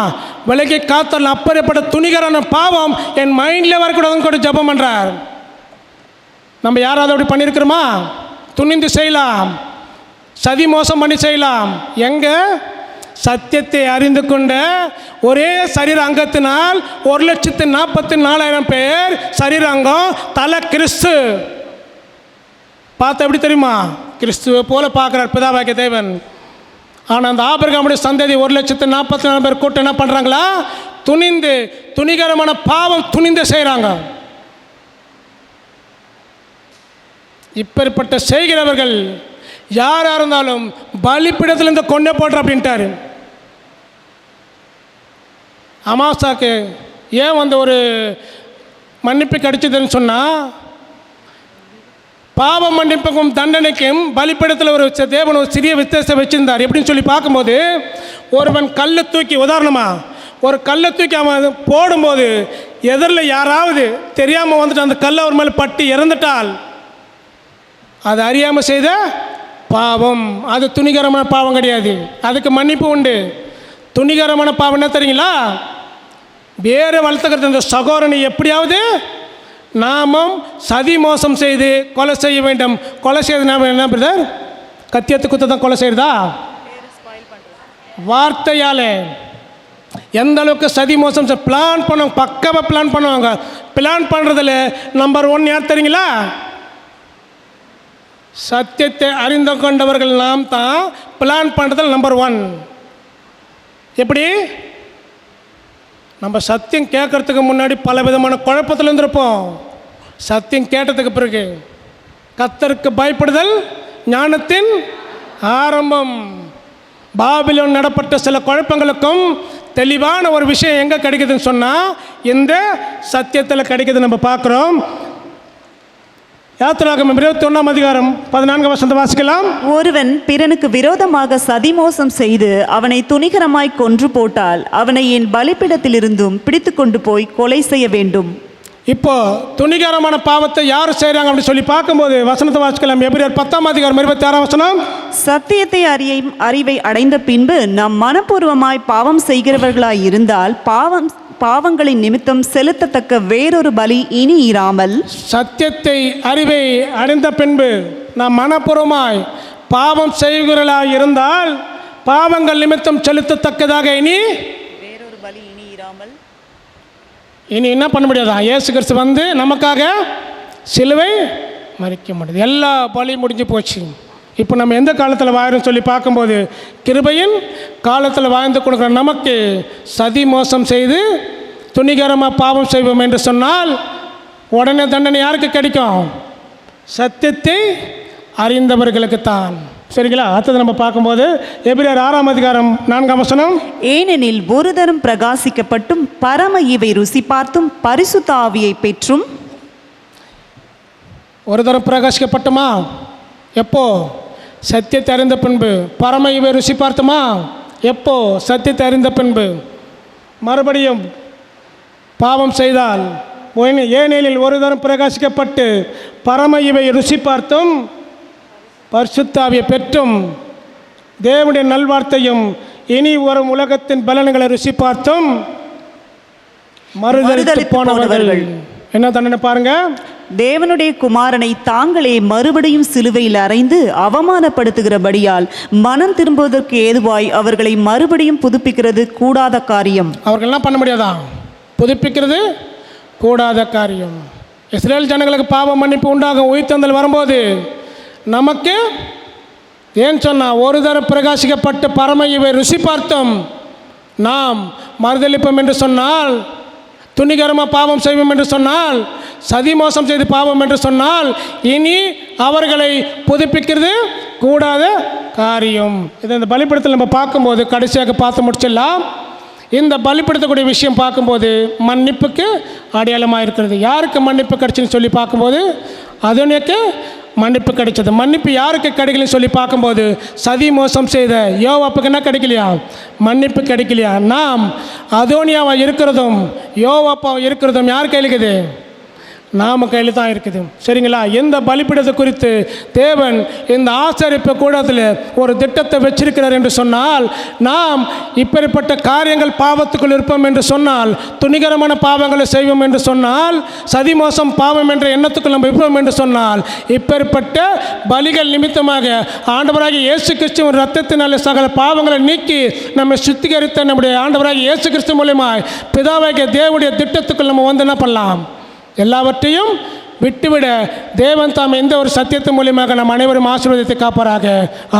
விலகி காத்தல். அப்பேற்பட்ட துணிகரமான பாவம் என் மைண்டில் வரக்கூடாதுன்னு கூட ஜெபம் பண்ணுறார். நம்ம யாராவது அப்படி பண்ணியிருக்கிறோமா? துணிந்து செய்யலாம். சதி மோசம் பண்ணி செய்யலாம். எங்கே? சத்தியத்தை அறிந்து கொண்ட ஒரே சரீர அங்கத்தினால் 1,44,000 பேர் சரீரங்கம். தலை கிறிஸ்து. பார்த்தா எப்படி தெரியுமா? கிறிஸ்துவை போல பார்க்குறார் பிதாவாகிய தேவன். ஆனால் அந்த ஆபிரகாமுடைய சந்ததி 1,44,000 பேர் கூட்டம் என்ன பண்ணுறாங்களா? துணிந்து, துணிகரமான பாவம் துணிந்து செய்கிறாங்க. இப்பேற்பட்ட செய்கிறவர்கள் யாராக இருந்தாலும் பலிப்பிடத்திலிருந்து கொண்டே போடுற அப்படின்ட்டாரு. அமாசாக்கு ஏன் வந்து ஒரு மன்னிப்பு கிடைச்சதுன்னு சொன்னால், பாவ மன்னிப்புக்கும் தண்டனைக்கும் பலிப்பிடத்தில் ஒரு தேவன் ஒரு சிறிய வித்தியாசம் வச்சுருந்தார். எப்படின்னு சொல்லி பார்க்கும்போது, ஒருவன் கல்லை தூக்கி, உதாரணமாக ஒரு கல்லை தூக்கி அவன் போடும்போது எதிரில் யாராவது தெரியாமல் வந்துட்டு அந்த கல்லை அவர் மேலே பட்டு இறந்துட்டால் அது அறியாமல் செய்த பாவம். அது துணிகரமான பாவம் கிடையாது, அதுக்கு மன்னிப்பு உண்டு. துணிகரமான பாவம் என்ன தெரியுங்களா? வேறு வளர்த்துக்கிறது. அந்த சகோதரனை எப்படியாவது நாமும் சதி மோசம் செய்து கொலை செய்ய வேண்டும். கொலை செய்து நாம் என்ன பிரதர்? கத்தியத்து குத்த தான் கொலை செய்யறதா? வார்த்தையால் எந்த அளவுக்கு சதி மோசம் பிளான் பண்ணுவாங்க, பக்காவாக பிளான் பண்ணுவாங்க. பிளான் பண்ணுறதுல நம்பர் 1 யார் தெரியுங்களா? சத்தியத்தை அறிந்து கொண்டவர்கள் நாம் தான். பிளான் பண்ணுறதுல நம்பர் 1. எப்படி? நம்ம சத்தியம் கேட்கறதுக்கு முன்னாடி பல விதமான குழப்பத்தில் இருந்திருப்போம். சத்தியம் கேட்டதுக்கு பிறகு கர்த்தருக்கு பயப்படுதல் ஞானத்தின் ஆரம்பம். பாபிலோன் நடப்பட்ட சில குழப்பங்களுக்கும் தெளிவான ஒரு விஷயம் எங்கே கிடைக்குதுன்னு சொன்னால் இந்த சத்தியத்தில் கிடைக்குது. நம்ம பார்க்குறோம். யாத்திராகமம் 21ஆம் அதிகாரம் 14ஆம் வசனத்தை வாசிக்கலாம். ஒருவன் பிறனுக்கு விரோதமாக சதிமோசம் செய்து அவனை துணிகரமாய் கொன்று போட்டால் அவனை என் பலிப்பிடத்திலிருந்தும் பிடித்து கொண்டு போய் கொலை செய்ய வேண்டும். இப்போ துணிகரமான பாவத்தை யார் செய்கிறாங்க அப்படின்னு சொல்லி பார்க்கும்போது வசனத்தை வாசிக்கலாம். எபிரேயர் 10ஆம் அதிகாரம் 26ஆம் வசனம். சத்தியத்தை அறிவை அடைந்த பின்பு நாம் மனப்பூர்வமாய் பாவம் செய்கிறவர்களாய் இருந்தால் பாவங்களின் நிமித்தம் செலுத்தத்தக்க வேறொரு பலி இனி இராமல். சத்தியத்தை அறிவை அடைந்த பின்பு நாம் மனப்பூர்வமாய் பாவம் செய்கிறவர்களாய் இருந்தால் பாவங்கள் நிமித்தம் செலுத்தத்தக்கதாக இனி வேறொரு பலி இனி இராமல். இனி என்ன பண்ண முடியாதா? இயேசு கிறிஸ்து வந்து நமக்காக சிலுவை மறிக்க முடியாது. எல்லா பலியும் முடிஞ்சு போச்சு. இப்போ நம்ம எந்த காலத்தில் வாழறோம் சொல்லி பார்க்கும்போது கிருபையின் காலத்தில் வாழ்ந்து கொடுக்குற நமக்கு சதி மோசம் செய்து துணிகரமாக பாவம் செய்வோம் என்று சொன்னால் உடனே தண்டனை யாருக்கு கிடைக்கும்? சத்தியத்தை அறிந்தவர்களுக்கு தான். சரிங்களா? அடுத்தது நம்ம பார்க்கும்போது எபிரேயர் 6ஆம் அதிகாரம் 4ஆம் வசனம். ஏனெனில் ஒரு தரம் பிரகாசிக்கப்பட்டும் பரம இவை ருசி பார்த்தும் பரிசுத்த ஆவியை பெற்றும். ஒரு தரம் பிரகாசிக்கப்பட்டுமா? எப்போ? சத்தியத்தை அறிந்த பின்பு. பரம இவை ருசி பார்த்துமா? எப்போ? சத்தியத்தை அறிந்த பின்பு. மறுபடியும் பாவம் செய்தால் ஏனெனில் ஒரு தரம் பிரகாசிக்கப்பட்டு பரம இவை ருசி பார்த்தும் பரிசுத்த ஆவியை பெற்றும் தேவனுடைய நல்வார்த்தையும் இனி வரும் உலகத்தின் பலன்களை ருசி பார்த்தும் மறுதலித்து போனவர்கள். என்ன தண்டனை பாருங்க? தேவனுடைய குமாரனை தாங்களே மறுபடியும் சிலுவையில் அறைந்து அவமானப்படுத்துகிறபடியால் மனம் திரும்புவதற்கு ஏதுவாய் அவர்களை மறுபடியும் புதுப்பிக்கிறது கூடாத காரியம். அவர்கள் என்ன பண்ண முடியாதா? புதுப்பிக்கிறது கூடாத காரியம். இஸ்ரேல் ஜனங்களுக்கு பாவ மன்னிப்பு உண்டாகும். உயிர்த்தெழுதல் வரும்போது நமக்கு ஏன் சொன்னால் ஒரு தரம் பிரகாசிக்கப்பட்டு பரம இவை ருசி பார்த்தோம் நாம் மறுதளிப்போம் என்று சொன்னால், துணிகரமாக பாவம் செய்வோம் என்று சொன்னால், சதி மோசம் செய்து பாவம் என்று சொன்னால் இனி அவர்களை புதுப்பிக்கிறது கூடாத காரியம். இதை இந்த பலிபீடத்தில் நம்ம பார்க்கும்போது கடைசியாக பார்த்து முடிச்சிடலாம். இந்த பலிபீடத்தக்கூடிய விஷயம் பார்க்கும்போது மன்னிப்புக்கு அடையாளமாக இருக்கிறது. யாருக்கு மன்னிப்பு கிடைச்சுன்னு சொல்லி பார்க்கும்போது அதோனியாக்கு மன்னிப்பு கிடைச்சது. மன்னிப்பு யாருக்கு கிடைக்கலன்னு சொல்லி பார்க்கும்போது சதி மோசம் செய்த யோவாப்புக்கு என்ன கிடைக்கலையா? மன்னிப்பு கிடைக்கலையா? நாம் அதோனியாவாக இருக்கிறதும் யோவாப்பாக இருக்கிறதும் யார் கையில் இருக்குது? நாம கையில் தான் இருக்குது. சரிங்களா? இந்த பலிபீடத்தை குறித்து தேவன் இந்த ஆசரிப்பு கூடத்தில் ஒரு திட்டத்தை வச்சிருக்கிறார் என்று சொன்னால், நாம் இப்படிப்பட்ட காரியங்கள் பாவத்துக்குள் இருப்போம் என்று சொன்னால், துணிகரமான பாவங்களை செய்வோம் என்று சொன்னால், சதி மோசம் பாவம் என்ற எண்ணத்துக்குள் நம்ம இருப்போம் என்று சொன்னால், இப்படிப்பட்ட பலிகள் நிமித்தமாக ஆண்டவராகிய இயேசு கிறிஸ்துவின் ரத்தத்தினாலே சகல பாவங்களை நீக்கி நம்மை சுத்திகரித்த நம்முடைய ஆண்டவராகிய இயேசு கிறிஸ்து மூலமாய் பிதாவாகிய தேவனுடைய திட்டத்துக்குள் நம்ம வந்து என்ன பண்ணலாம்? எல்லாவற்றையும் விட்டுவிட தேவன் தாம் எந்த ஒரு சத்தியத்தின் மூலியமாக நம் அனைவரும் ஆசீர்வாதத்தை காப்பாராக.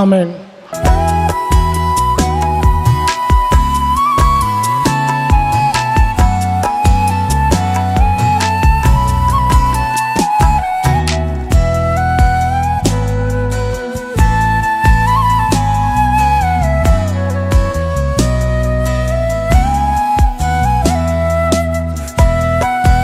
ஆமென்.